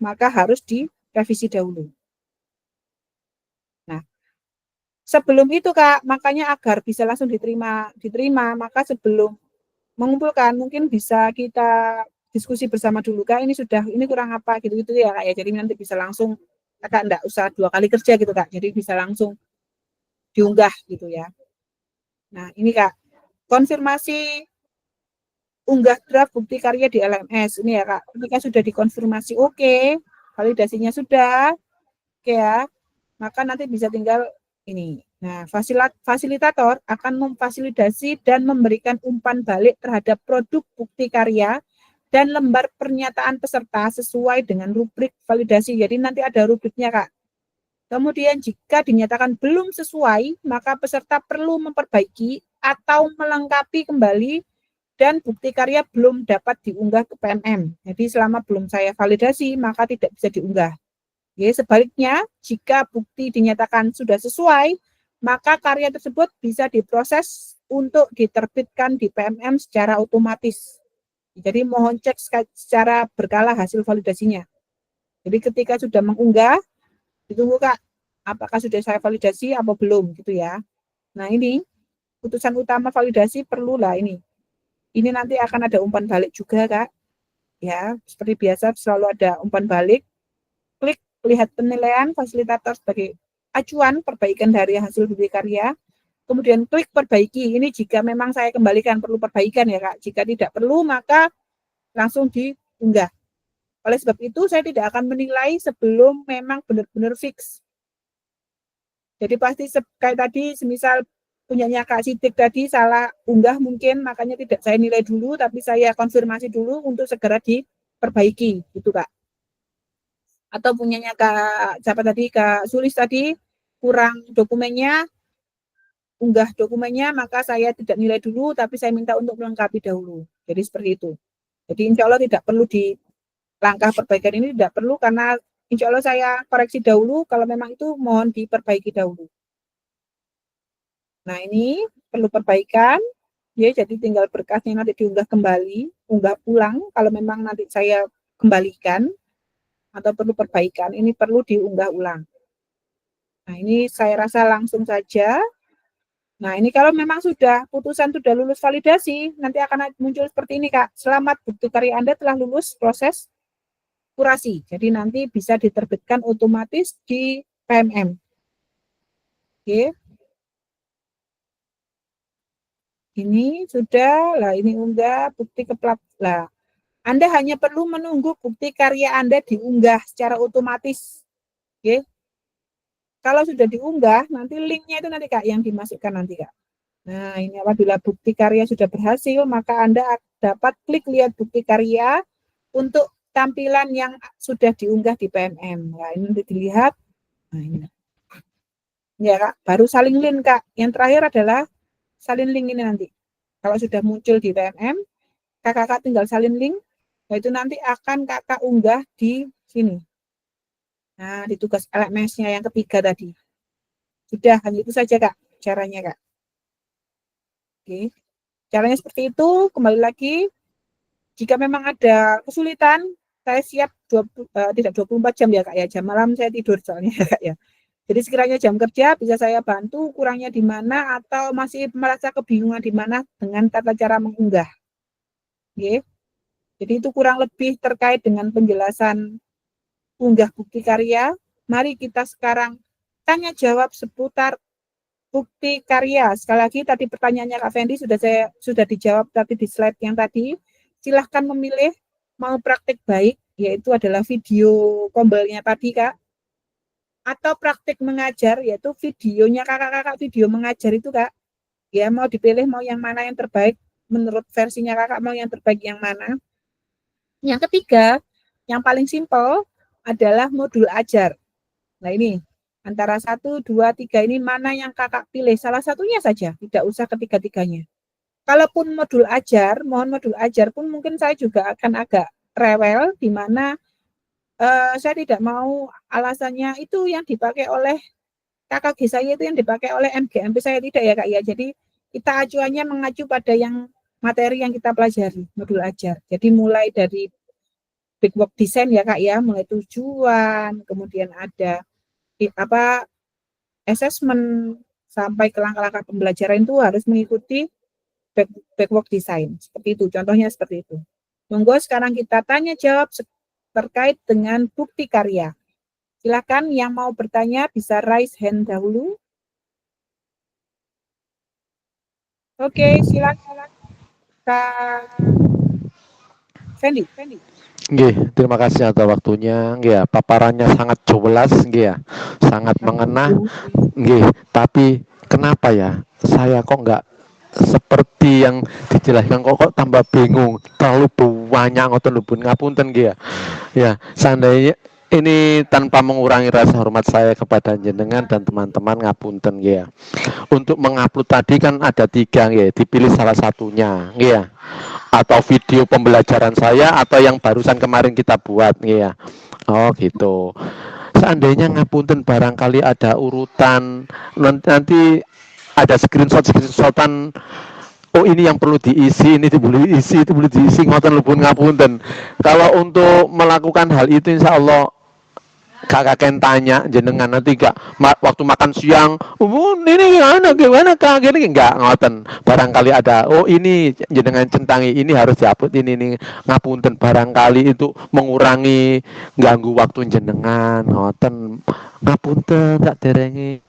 maka harus direvisi dahulu. Nah, sebelum itu kak, makanya agar bisa langsung diterima, maka sebelum mengumpulkan mungkin bisa kita diskusi bersama dulu kak, ini kurang apa gitu ya kak ya. Jadi nanti bisa langsung kakak enggak usah 2 kali kerja gitu kak. Jadi bisa langsung diunggah gitu ya. Nah, ini kak, konfirmasi unggah draft bukti karya di LMS. Ini ya kak, ketika sudah dikonfirmasi oke, validasinya sudah oke ya, maka nanti bisa tinggal ini. Nah, fasilitator akan memfasilitasi dan memberikan umpan balik terhadap produk bukti karya dan lembar pernyataan peserta sesuai dengan rubrik validasi. Jadi nanti ada rubriknya kak. Kemudian jika dinyatakan belum sesuai, maka peserta perlu memperbaiki atau melengkapi kembali, dan bukti karya belum dapat diunggah ke PMM. Jadi selama belum saya validasi, maka tidak bisa diunggah. Ya, sebaliknya, jika bukti dinyatakan sudah sesuai, maka karya tersebut bisa diproses untuk diterbitkan di PMM secara otomatis. Jadi mohon cek secara berkala hasil validasinya. Jadi ketika sudah mengunggah, ditunggu kak, apakah sudah saya validasi atau belum gitu ya. Nah ini, putusan utama validasi perlulah ini. Ini nanti akan ada umpan balik juga kak. Ya, seperti biasa selalu ada umpan balik. Klik lihat penilaian fasilitator sebagai acuan perbaikan dari hasil bukti karya, kemudian klik perbaiki. Ini jika memang saya kembalikan perlu perbaikan ya Kak. Jika tidak perlu maka langsung diunggah. Oleh sebab itu saya tidak akan menilai sebelum memang benar-benar fix. Jadi pasti kayak tadi semisal punyanya Kak Sidik tadi salah unggah mungkin, makanya tidak saya nilai dulu, tapi saya konfirmasi dulu untuk segera diperbaiki, gitu Kak. Atau punyanya Kak siapa tadi, Kak Sulis tadi kurang dokumennya, unggah dokumennya, maka saya tidak nilai dulu, tapi saya minta untuk melengkapi dahulu. Jadi seperti itu. Jadi insya Allah tidak perlu di langkah perbaikan ini tidak perlu, karena insya Allah saya koreksi dahulu, kalau memang itu mohon diperbaiki dahulu. Nah ini perlu perbaikan, ya jadi tinggal berkasnya nanti diunggah kembali, unggah ulang kalau memang nanti saya kembalikan atau perlu perbaikan, ini perlu diunggah ulang. Nah ini saya rasa langsung saja. Nah ini kalau memang sudah putusan sudah lulus validasi, nanti akan muncul seperti ini Kak, selamat bukti karya Anda telah lulus proses kurasi, jadi nanti bisa diterbitkan otomatis di PMM. Oke. Ini sudah, lah ini unggah bukti keplat. Lah, Anda hanya perlu menunggu bukti karya Anda diunggah secara otomatis. Oke. Kalau sudah diunggah, nanti linknya itu nanti Kak yang dimasukkan nanti Kak. Nah, ini apabila bukti karya sudah berhasil, maka Anda dapat klik lihat bukti karya untuk tampilan yang sudah diunggah di PMM. Nah, ini nanti dilihat. Nah, ini. Ya Kak, baru salin link Kak. Yang terakhir adalah salin link ini nanti. Kalau sudah muncul di PMM, kakak tinggal salin link, yaitu nanti akan kakak unggah di sini. Nah, di tugas LMS-nya yang ketiga tadi. Sudah, hanya itu saja Kak, caranya Kak. Oke. Caranya seperti itu, kembali lagi. Jika memang ada kesulitan, saya siap tidak 24 jam ya Kak ya, jam malam saya tidur soalnya Kak ya. Jadi sekiranya jam kerja bisa saya bantu kurangnya di mana atau masih merasa kebingungan di mana dengan tata cara mengunggah. Oke. Jadi itu kurang lebih terkait dengan penjelasan unggah bukti karya. Mari kita sekarang tanya jawab seputar bukti karya. Sekali lagi tadi pertanyaannya Kak Fendi sudah dijawab tadi di slide yang tadi. Silahkan memilih mau praktik baik, yaitu adalah video kombelnya tadi Kak. Atau praktik mengajar, yaitu videonya kakak-kakak video mengajar itu Kak. Ya mau dipilih mau yang mana yang terbaik, menurut versinya kakak mau yang terbaik yang mana. Yang ketiga, yang paling simpel adalah modul ajar. Nah ini, antara 1, 2, 3 ini mana yang kakak pilih, salah satunya saja, tidak usah ketiga-tiganya. Kalaupun modul ajar, mohon modul ajar pun mungkin saya juga akan agak rewel, di mana saya tidak mau alasannya itu yang dipakai oleh KKG saya itu yang dipakai oleh MGMP saya tidak ya Kak ya. Jadi kita acuannya mengacu pada yang materi yang kita pelajari, modul ajar. Jadi mulai dari big work design ya Kak ya, mulai tujuan, kemudian ada assessment sampai ke langkah-langkah pembelajaran itu harus mengikuti back work design. Seperti itu, contohnya seperti itu. Monggo sekarang kita tanya jawab terkait dengan bukti karya. Silakan yang mau bertanya bisa raise hand dahulu. Oke, silakan Kak Fendi. Nggih, terima kasih atas waktunya. Nggih, paparannya sangat jelas, nggih ya. Sangat mengena. Nggih, tapi kenapa ya saya kok enggak seperti yang dijelaskan kok tambah bingung, terlalu banyak ngoten lho pun ngapunten nggih ya. Ya, seandainya ini tanpa mengurangi rasa hormat saya kepada jenengan dan teman-teman ngapunten nggih ya. Untuk mengupload tadi kan ada 3 nggih, dipilih salah satunya nggih ya. Atau video pembelajaran saya atau yang barusan kemarin kita buat nggih ya. Oh gitu. Seandainya ngapunten barangkali ada urutan nanti ada screenshotan, oh ini yang perlu diisi, ini boleh diisi, itu boleh diisi, ngoten lho pun ngapunten. Kalau untuk melakukan hal itu insya Allah kakak kan tanya jenengan nanti gak waktu makan siang, ini gimana kak, gini enggak ngoten. Barangkali ada, oh ini jenengan centangi ini harus dihapus ini ngapunten, barangkali itu mengurangi ganggu waktu jenengan ngoten. Ngapunten tak derengi.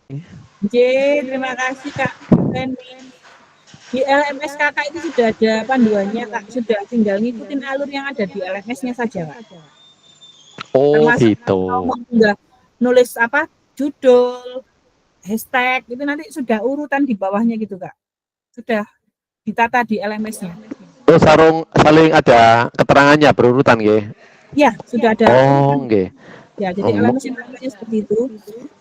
Oke, terima kasih Kak Reni. Di LMS kakak itu sudah ada panduannya Kak, sudah tinggal ngikutin alur yang ada di LMS-nya saja Kak. Oh Termasuk gitu. mau nggak nulis apa judul, hashtag itu nanti sudah urutan di bawahnya gitu Kak. Sudah ditata di LMS-nya. Oh saling ada keterangannya berurutan nggih. Ya, sudah ada. Oh nggih. Ya, jadi LMS namanya seperti itu.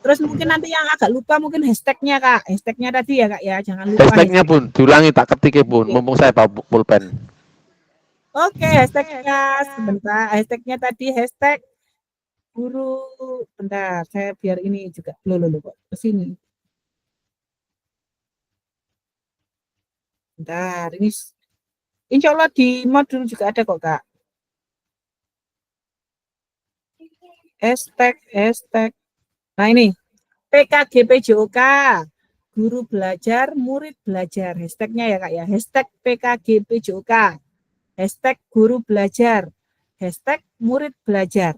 Terus mungkin nanti yang agak lupa mungkin hashtag-nya Kak. Hashtag-nya tadi ya Kak ya, jangan lupa. Hashtag-nya Bun, diulangi tak ketik Bun, mumpung saya bawa pulpen. Oke, hashtag-nya sebentar. Hashtag-nya tadi hashtag guru. Bentar, saya biar ini juga. Loh kok ke sini. Bentar, ini insya Allah di modul juga ada kok Kak. Hashtag. Nah ini, PKGPJOK, guru belajar, murid belajar. Hashtag-nya ya Kak ya, hashtag PKGPJOK, hashtag guru belajar, hashtag murid belajar.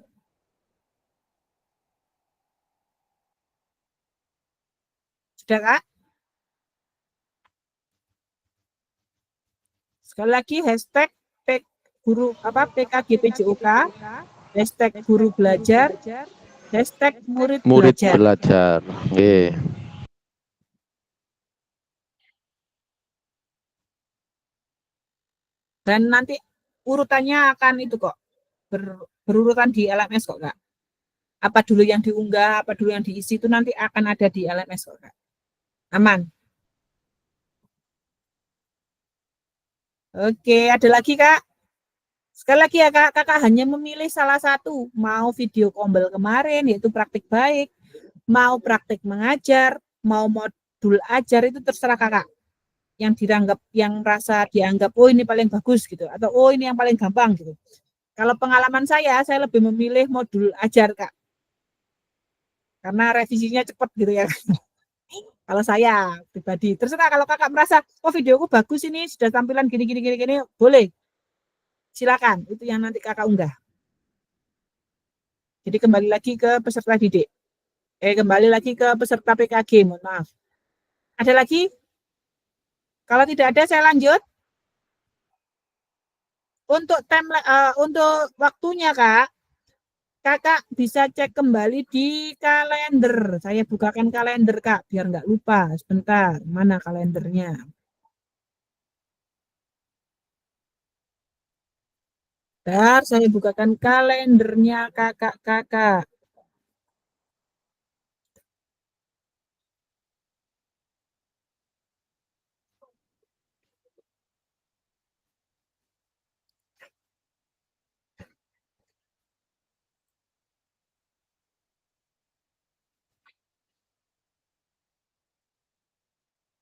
Sudah Kak? Sekali lagi hashtag PKGPJOK, hashtag guru belajar, hashtag murid belajar. Nggih. Dan nanti urutannya akan itu kok berurutan di LMS kok Kak. Apa dulu yang diunggah, apa dulu yang diisi itu nanti akan ada di LMS kok Kak. Aman. Oke, ada lagi Kak? Sekali lagi ya Kak, Kakak hanya memilih salah satu. Mau video kombel kemarin, yaitu praktik baik. Mau praktik mengajar, mau modul ajar, itu terserah Kakak. Yang merasa dianggap, oh ini paling bagus gitu. Atau oh ini yang paling gampang gitu. Kalau pengalaman saya lebih memilih modul ajar Kak. Karena revisinya cepat gitu ya. Kalau saya pribadi, terserah kalau Kakak merasa, oh videoku bagus ini, sudah tampilan gini, boleh. Silakan, itu yang nanti Kakak unggah. Jadi kembali lagi ke peserta didik. Kembali lagi ke peserta PKG, mohon maaf. Ada lagi? Kalau tidak ada, saya lanjut. Untuk waktunya, Kak, Kakak bisa cek kembali di kalender. Saya bukakan kalender, Kak, biar nggak lupa. Sebentar, mana kalendernya? Bentar, saya bukakan kalendernya kakak-kakak.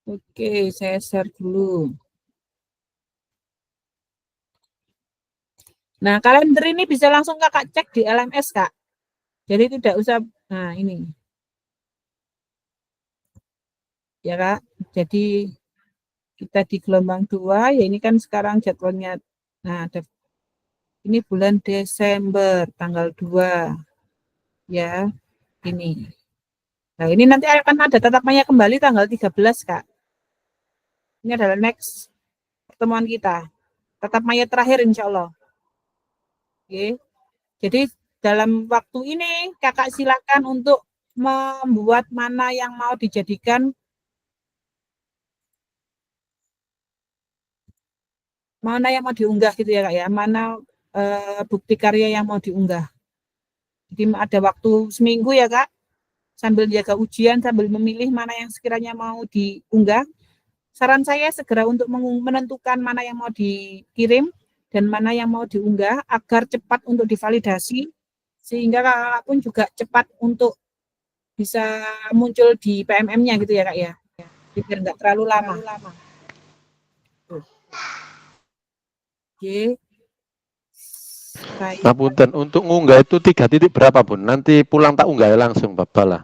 Oke, saya share dulu. Nah, kalender ini bisa langsung Kakak cek di LMS, Kak. Jadi tidak usah, nah ini. Ya, Kak. Jadi kita di gelombang 2, ya ini kan sekarang jadwalnya, nah ini bulan Desember, tanggal 2. Ya, ini. Nah, ini nanti akan ada tatapnya kembali tanggal 13, Kak. Ini adalah next pertemuan kita. Tatap maya terakhir insya Allah. Oke. Jadi dalam waktu ini Kakak silakan untuk membuat mana yang mau dijadikan, mana yang mau diunggah gitu ya Kak ya, mana bukti karya yang mau diunggah. Jadi ada waktu seminggu ya Kak, sambil jaga ujian, sambil memilih mana yang sekiranya mau diunggah. Saran saya segera untuk menentukan mana yang mau dikirim dan mana yang mau diunggah agar cepat untuk divalidasi, sehingga Kakak pun juga cepat untuk bisa muncul di PMM-nya gitu ya Kak ya. Biar nggak terlalu lama. Oke. Baik. Ngapunten, untuk ngunggah itu 3 titik berapa, Bun? Nanti pulang tak unggah langsung, Bapak lah.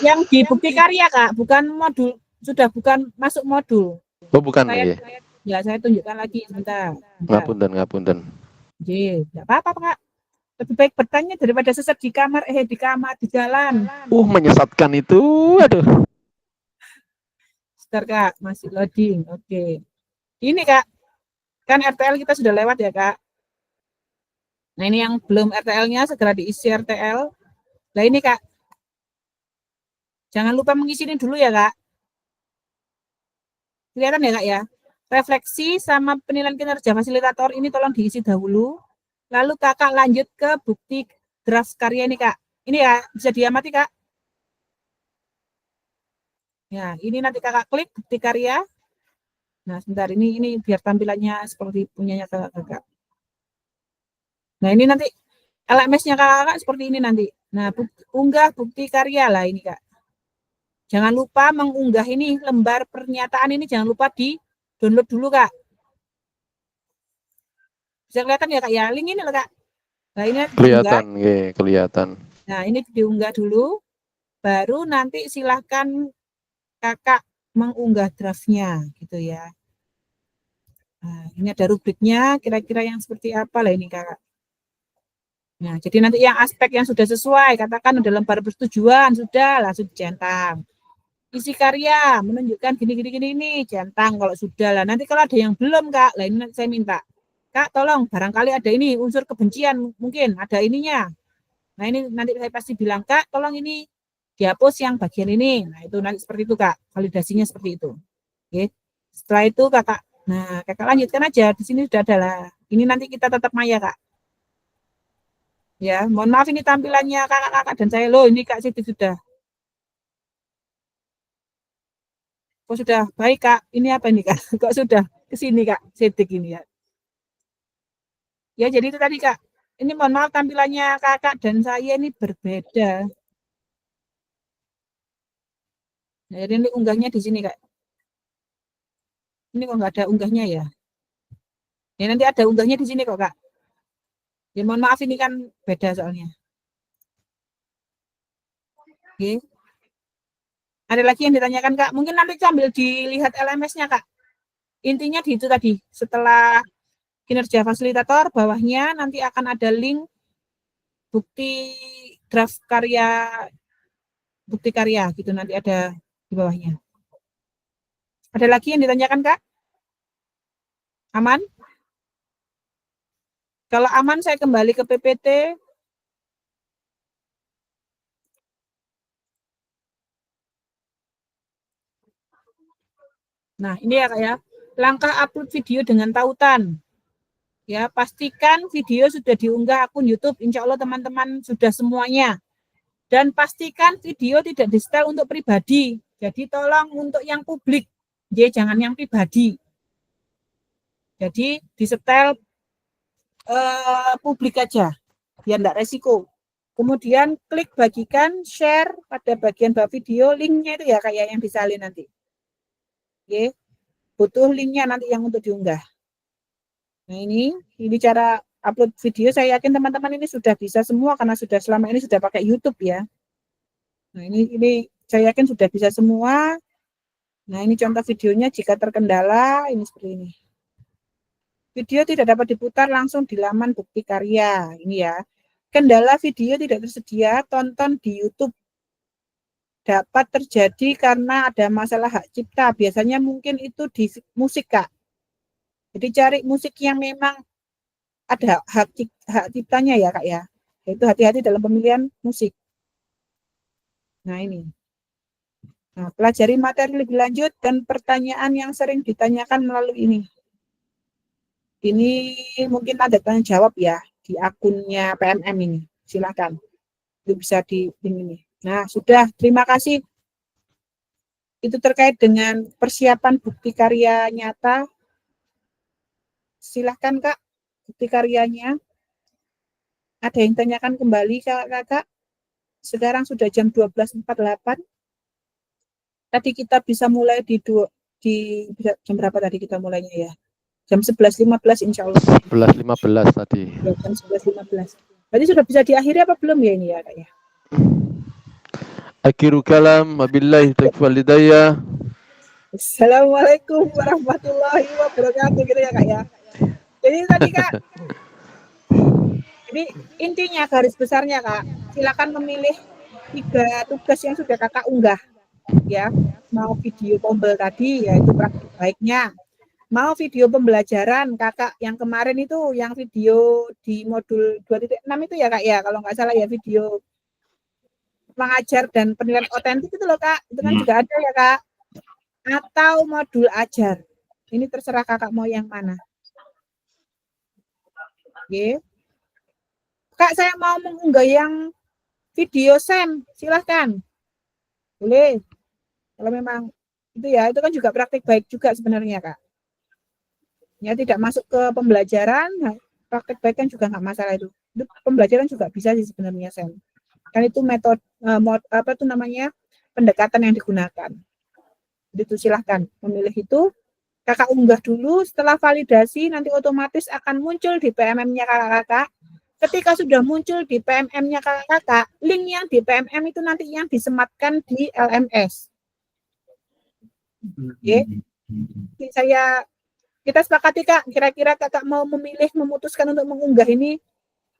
Yang di bukti karya, Kak, bukan modul, sudah bukan masuk modul. Oh, bukan Saya, ya. saya tunjukkan lagi sebentar. Ngapunten. Tidak apa-apa, Kak. Lebih baik bertanya daripada sesat di kamar, di jalan. Menyesatkan itu, aduh. Sebentar, Kak, masih loading. Oke. Ini, Kak, kan RTL kita sudah lewat ya, Kak. Nah, ini yang belum RTL-nya segera diisi RTL. Nah, ini, Kak. Jangan lupa mengisi ini dulu ya, Kak. Kelihatan ya, Kak ya? Refleksi sama penilaian kinerja fasilitator ini tolong diisi dahulu. Lalu Kakak lanjut ke bukti draft karya ini, Kak. Ini ya, bisa diamati, Kak. Ya, ini nanti Kakak klik bukti karya. Nah, sebentar, ini biar tampilannya seperti punyanya Kakak. Nah, ini nanti LMS-nya Kakak seperti ini nanti. Nah, unggah bukti karya lah ini, Kak. Jangan lupa mengunggah ini lembar pernyataan ini, jangan lupa di-download dulu, Kak. Bisa kelihatan ya, Kak ya? Link ini loh, Kak. Nah, ini Kelihatan. Nah, ini diunggah dulu. Baru nanti silahkan Kakak mengunggah draftnya gitu ya. Nah, ini ada rubriknya, kira-kira yang seperti apa lah ini, Kakak. Nah, jadi nanti yang aspek yang sudah sesuai, katakan udah lembar persetujuan, sudah langsung centang. Isi karya menunjukkan gini ini centang kalau sudah lah. Nanti kalau ada yang belum, Kak, lah ini nanti saya minta, Kak, tolong barangkali ada ini unsur kebencian, mungkin ada ininya. Nah, ini nanti saya pasti bilang, Kak, tolong ini dihapus yang bagian ini. Nah, itu nanti seperti itu, Kak. Validasinya seperti itu. Oke. Setelah itu Kakak, nah, Kakak lanjutkan aja. Di sini sudah ada lah. Ini nanti kita tetap maya, Kak. Ya, mohon maaf ini tampilannya Kakak-kakak dan saya. Loh, ini Kak Siti sudah. Kok sudah baik, Kak? Ini apa ini, Kak? Kok sudah ke sini, Kak? Sedik ini ya. Ya, jadi itu tadi, Kak. Ini mohon maaf tampilannya Kakak dan saya ini berbeda. Nah, jadi ini unggahnya di sini, Kak. Ini kok nggak ada unggahnya ya? Ya, nanti ada unggahnya di sini kok, Kak. Ya, mohon maaf ini kan beda soalnya. Oke. Ada lagi yang ditanyakan, Kak? Mungkin nanti sambil dilihat LMS-nya, Kak. Intinya di itu tadi. Setelah kinerja fasilitator, bawahnya nanti akan ada link bukti draft karya, bukti karya gitu nanti ada di bawahnya. Ada lagi yang ditanyakan, Kak? Aman? Kalau aman saya kembali ke PPT. Nah, ini ya, Kak ya. Langkah upload video dengan tautan. Ya, pastikan video sudah diunggah akun YouTube. Insya Allah teman-teman sudah semuanya. Dan pastikan video tidak di-setel untuk pribadi. Jadi tolong untuk yang publik. Ya, jangan yang pribadi. Jadi di-setel publik aja. Biar enggak resiko. Kemudian klik bagikan, share pada bagian bawah video. Linknya itu ya kayak yang disalin nanti. Oke. Butuh linknya nanti yang untuk diunggah. Nah, ini cara upload video. Saya yakin teman-teman ini sudah bisa semua karena sudah selama ini sudah pakai YouTube ya. Nah, ini saya yakin sudah bisa semua. Nah, ini contoh videonya jika terkendala ini seperti ini. Video tidak dapat diputar langsung di laman bukti karya. Ini ya. Kendala video tidak tersedia, tonton di YouTube. Dapat terjadi karena ada masalah hak cipta. Biasanya mungkin itu di musik, Kak. Jadi cari musik yang memang ada hak ciptanya ya, Kak ya. Itu hati-hati dalam pemilihan musik. Nah, ini. Nah, pelajari materi lebih lanjut dan pertanyaan yang sering ditanyakan melalui ini. Ini mungkin ada tanya jawab ya di akunnya PNM ini. Silakan. Itu bisa di ini. Nah, sudah. Terima kasih. Itu terkait dengan persiapan bukti karya nyata. Silakan, Kak, bukti karyanya. Ada yang tanyakan kembali, Kakak? Sekarang sudah jam 12.48. Tadi kita bisa mulai di jam berapa tadi kita mulainya ya? Jam 11.15 insya Allah. 11.15 tadi. Ya, jam 11.15. Berarti sudah bisa diakhiri apa belum ya ini ya Kak ya? Akhiru kalam, wabillahi taufiq wal hidayah. Assalamualaikum warahmatullahi wabarakatuh gitu ya Kak ya. Jadi tadi Kak, jadi intinya garis besarnya Kak, silakan memilih 3 tugas yang sudah Kakak unggah ya. Mau video tombel tadi yaitu praktik baiknya, mau video pembelajaran Kakak yang kemarin itu yang video di modul 2.6 itu ya Kak ya, kalau nggak salah ya, video mengajar dan penilaian otentik itu loh Kak, itu kan juga ada ya Kak. Atau modul ajar. Ini terserah Kakak mau yang mana. Oke. Kak, saya mau mengunggah yang video SEM, silahkan. Boleh. Kalau memang itu ya, itu kan juga praktik baik juga sebenarnya Kak. Ya, tidak masuk ke pembelajaran, praktik baik kan juga nggak masalah itu. Itu pembelajaran juga bisa sih sebenarnya SEM. Kan itu metode apa itu namanya, pendekatan yang digunakan. Jadi itu silahkan memilih itu. Kakak unggah dulu, setelah validasi nanti otomatis akan muncul di PMM-nya kakak-kakak. Ketika sudah muncul di PMM-nya kakak-kakak, link yang di PMM itu nanti yang disematkan di LMS. Oke. Kita sepakati Kak, kira-kira kakak mau memilih, memutuskan untuk mengunggah ini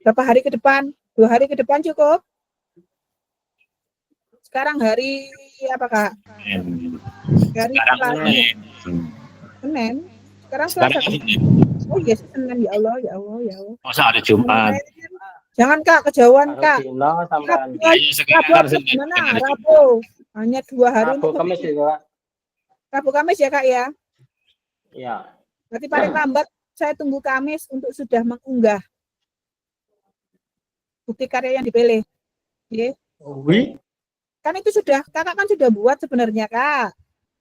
berapa hari ke depan? 2 hari ke depan cukup? Sekarang hari apa Kak? Hari Senin. Sekarang Selasa. Oh iya, Senin, ya Allah, ya Allah, ya Allah. Masa ada Jumat? Jangan Kak, kejauhan Kak. Rabu gimana? Rabu. Hanya 2 hari. Rabu Kamis ya, Rabu Kamis ya Kak ya? Iya. Berarti paling lambat saya tunggu Kamis untuk sudah mengunggah bukti karya yang dipilih. Oke. Kan itu sudah, kakak kan sudah buat sebenarnya Kak.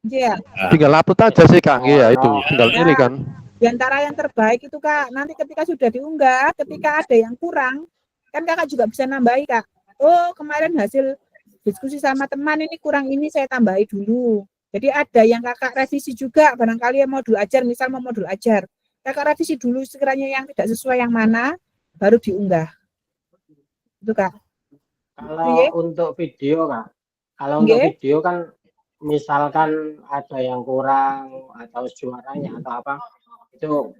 Iya. Tinggal upload aja sih Kak, iya itu. Tinggal pilih kan. Di antara yang terbaik itu Kak, nanti ketika sudah diunggah, ketika ada yang kurang, kan kakak juga bisa nambahi Kak. Oh, kemarin hasil diskusi sama teman ini kurang, ini saya tambahi dulu. Jadi ada yang kakak revisi juga, barangkali yang modul ajar, misal mau modul ajar. Kakak revisi dulu sekiranya yang tidak sesuai yang mana, baru diunggah. Itu Kak. Kalau untuk video Kak, kalau untuk video kan misalkan ada yang kurang atau suaranya atau apa, itu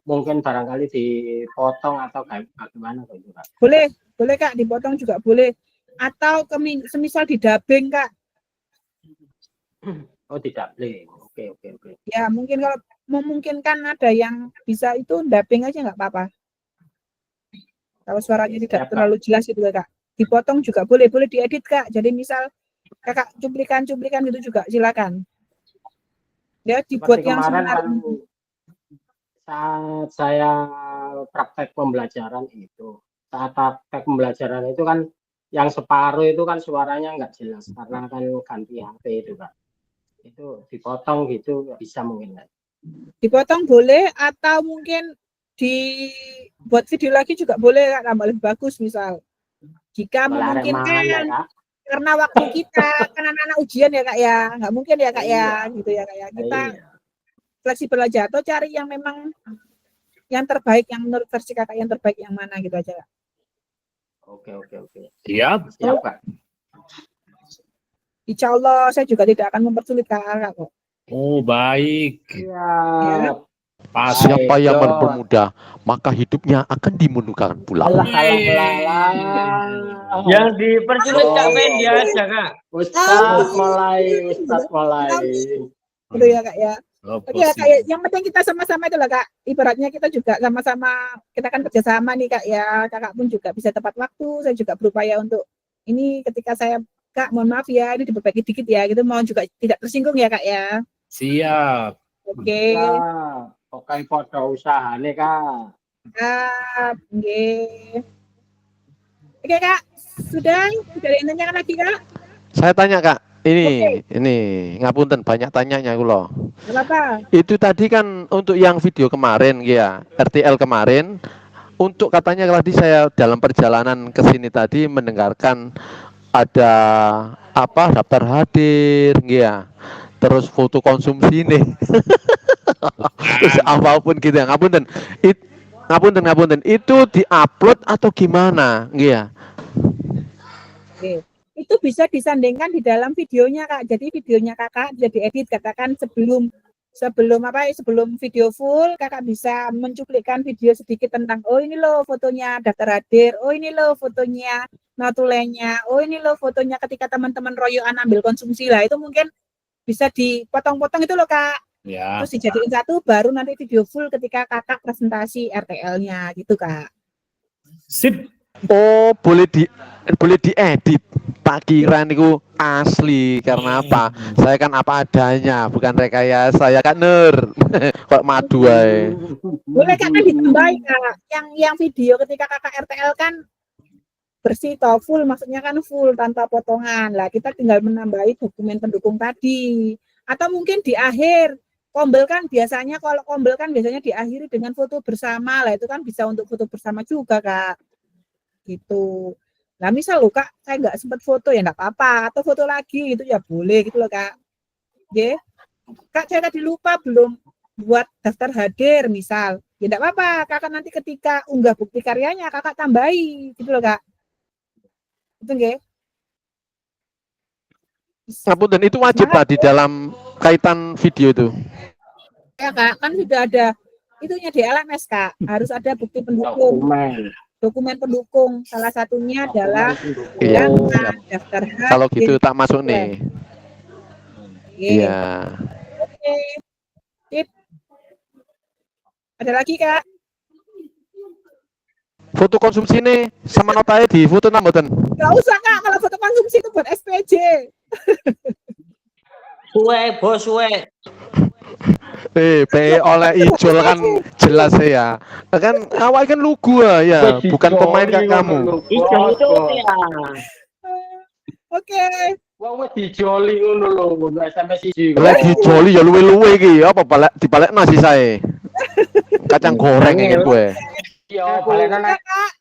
mungkin barangkali dipotong atau bagaimana Kak? Boleh Kak, dipotong juga boleh. Atau semisal di dubbing Kak. Oh, di dubbing. Oke. Ya, mungkin kalau memungkinkan ada yang bisa itu dubbing aja nggak apa-apa. Kalau suaranya tidak terlalu jelas itu Kak. Dipotong juga boleh diedit Kak. Jadi misal kakak cuplikan gitu juga silakan. Ya, dibuat yang sebenarnya. Kan, saat saya praktek pembelajaran itu, kan yang separuh itu kan suaranya nggak jelas karena kan ganti HP itu Kak. Itu dipotong gitu bisa mungkin kan? Dipotong boleh, atau mungkin dibuat video lagi juga boleh Kak, tambah lebih bagus misal. Jika memungkinkan ya, karena waktu kita kan anak-anak ujian ya Kak ya, nggak mungkin ya Kak ya, gitu ya Kak ya. Kita fleksibel aja atau cari yang memang yang terbaik, yang menurut versi kakak yang terbaik yang mana gitu aja Kak. Oke. Siap Kak. Insya Allah saya juga tidak akan mempersulit kakak kok. Oh baik. Ya. Siapa yang mempermudah, maka hidupnya akan dimudahkan pula. Yang dipersulit Kak Fendi aja Kak. Ustaz mulai. Betul ya Kak ya. Oke ya Kak, yang penting kita sama-sama itu lah Kak. Ibaratnya kita juga sama-sama, kita kan kerjasama nih Kak ya. Kakak pun juga bisa tepat waktu, saya juga berupaya untuk ini ketika saya Kak, mohon maaf ya, ini diperbaiki dikit ya, gitu. Mohon juga tidak tersinggung ya Kak ya. Siap. Oke. Pokoknya pada usaha nih Kak. Oke Kak, sudah ada yang tanyakan lagi Kak? Saya tanya Kak, ini ngapunten banyak tanyanya kula. Apa? Itu tadi kan untuk yang video kemarin ya, RTL kemarin, untuk katanya tadi saya dalam perjalanan ke sini tadi mendengarkan ada apa daftar hadir ya, terus foto konsumsi nih. Terus apapun gitu ya. Ngapunten. Ngapunten. Itu diupload atau gimana? Iya. Oke. Itu bisa disandingkan di dalam videonya Kak. Jadi videonya Kakak bisa diedit, katakan sebelum video full Kakak bisa mencuplikkan video sedikit tentang oh ini loh fotonya daftar hadir, oh ini loh fotonya notulenya, oh ini loh fotonya ketika teman-teman royoan ambil konsumsi lah, itu mungkin bisa dipotong-potong itu loh Kak. Ya. Terus dijadiin satu, baru nanti video full ketika Kakak presentasi RTL-nya gitu Kak. Sip. Oh, boleh diedit. Tak kira niku asli karena apa? Saya kan apa adanya, bukan rekayasa. Saya kan nerd. Kok madu ae. Boleh Kakak ditambahin Kak. Yang video ketika Kakak RTL kan bersih toh, full maksudnya kan full tanpa potongan. Lah kita tinggal menambahi dokumen pendukung tadi. Atau mungkin di akhir Kombel kan biasanya kalau Kombel kan biasanya diakhiri dengan foto bersama. Lah itu kan bisa untuk foto bersama juga Kak. Gitu. Nah misal loh Kak, saya nggak sempat foto ya nggak apa-apa, atau foto lagi itu ya boleh gitu loh Kak. Oke. Kak saya tadi lupa belum buat daftar hadir misal, ya nggak apa-apa, Kakak nanti ketika unggah bukti karyanya Kakak tambahi gitu loh Kak. Itu nggih. Ngapunten, itu wajib Pak di dalam kaitan video itu. Ya Kak, kan sudah ada itunya di LMS Kak, harus ada bukti pendukung. Dokumen pendukung, salah satunya adalah daftar hadir. Kalau gitu tak masuk nih. Iya. Oke. Sip. Ada lagi Kak? Foto konsumsi nih sama notanya di foto namboten. Nggak usah Kak, kalau foto konsumsi itu buat SPJ. Suwe, bos suwe. PE oleh ijol kan jelas ya. Kan awal kan lugu ya, bukan pemain kayak kamu. Ijol itu ya. Oke. Wong wis dijoli ngono lho, ngono SMS siji. Lagi joli ya luwe-luwe iki, apa dibalik nasi saya. Kacang goreng ingin gue. Iya, balenan Kak.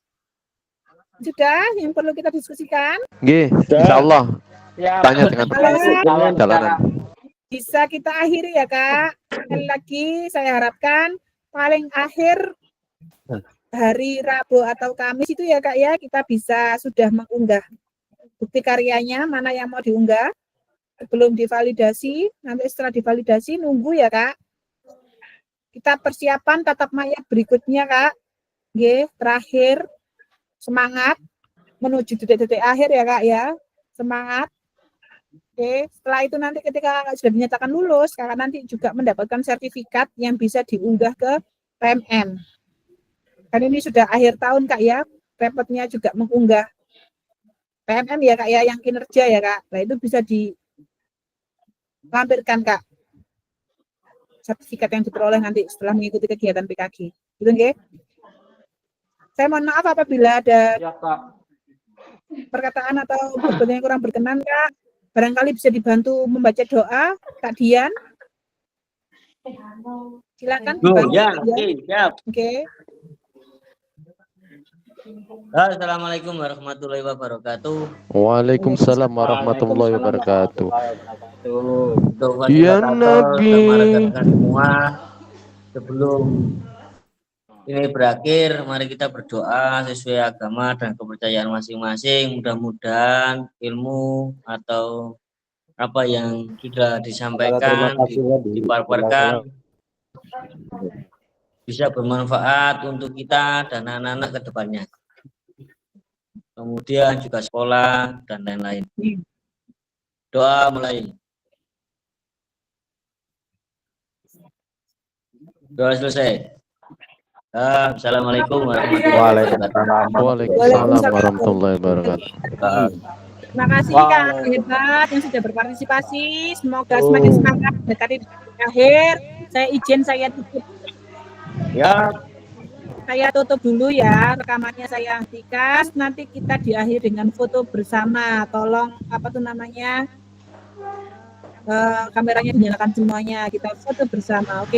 Sudah yang perlu kita diskusikan? Nggih, insyaallah. ya. Tanya dengan jalanan. Bisa kita akhiri ya Kak. Sekali lagi saya harapkan paling akhir hari Rabu atau Kamis itu ya Kak ya, kita bisa sudah mengunggah bukti karyanya, mana yang mau diunggah. Belum divalidasi, nanti setelah divalidasi nunggu ya Kak. Kita persiapan tatap mayat berikutnya Kak. Nggih, terakhir semangat menuju detik-detik akhir ya Kak ya. Semangat. Oke, setelah itu nanti ketika Kakak sudah dinyatakan lulus, Kakak nanti juga mendapatkan sertifikat yang bisa diunggah ke PMM. Kan ini sudah akhir tahun Kak ya, repotnya juga mengunggah PMM ya Kak ya, yang kinerja ya Kak. Nah itu bisa dilampirkan Kak, sertifikat yang diperoleh nanti setelah mengikuti kegiatan PKG. Gitu nggih? Saya mohon maaf apabila ada perkataan atau perbuatan yang kurang berkenan Kak. Barangkali bisa dibantu membaca doa, Kak Dian. Silakan. Ya, oke, siap. Oke. Assalamualaikum warahmatullahi wabarakatuh. Waalaikumsalam warahmatullahi wabarakatuh. Untuk Ya fasilitator Nabi. sama rekan-rekan semua, sebelum ini berakhir, mari kita berdoa sesuai agama dan kepercayaan masing-masing. Mudah-mudahan ilmu atau apa yang sudah disampaikan, dipaparkan, bisa bermanfaat untuk kita dan anak-anak ke depannya. Kemudian juga sekolah dan lain-lain. Doa mulai. Doa selesai. Assalamualaikum warahmatullahi wabarakatuh. Waalaikumsalam warahmatullahi wabarakatuh. Terima kasih Kak hebat yang sudah berpartisipasi. Semoga semakin semangat mendekati akhir. Saya izin saya tutup. Ya. Saya tutup dulu ya, rekamannya saya hentikan. Nanti kita diakhiri dengan foto bersama. Tolong apa tuh namanya? Kameranya dinyalakan semuanya. Kita foto bersama. Oke.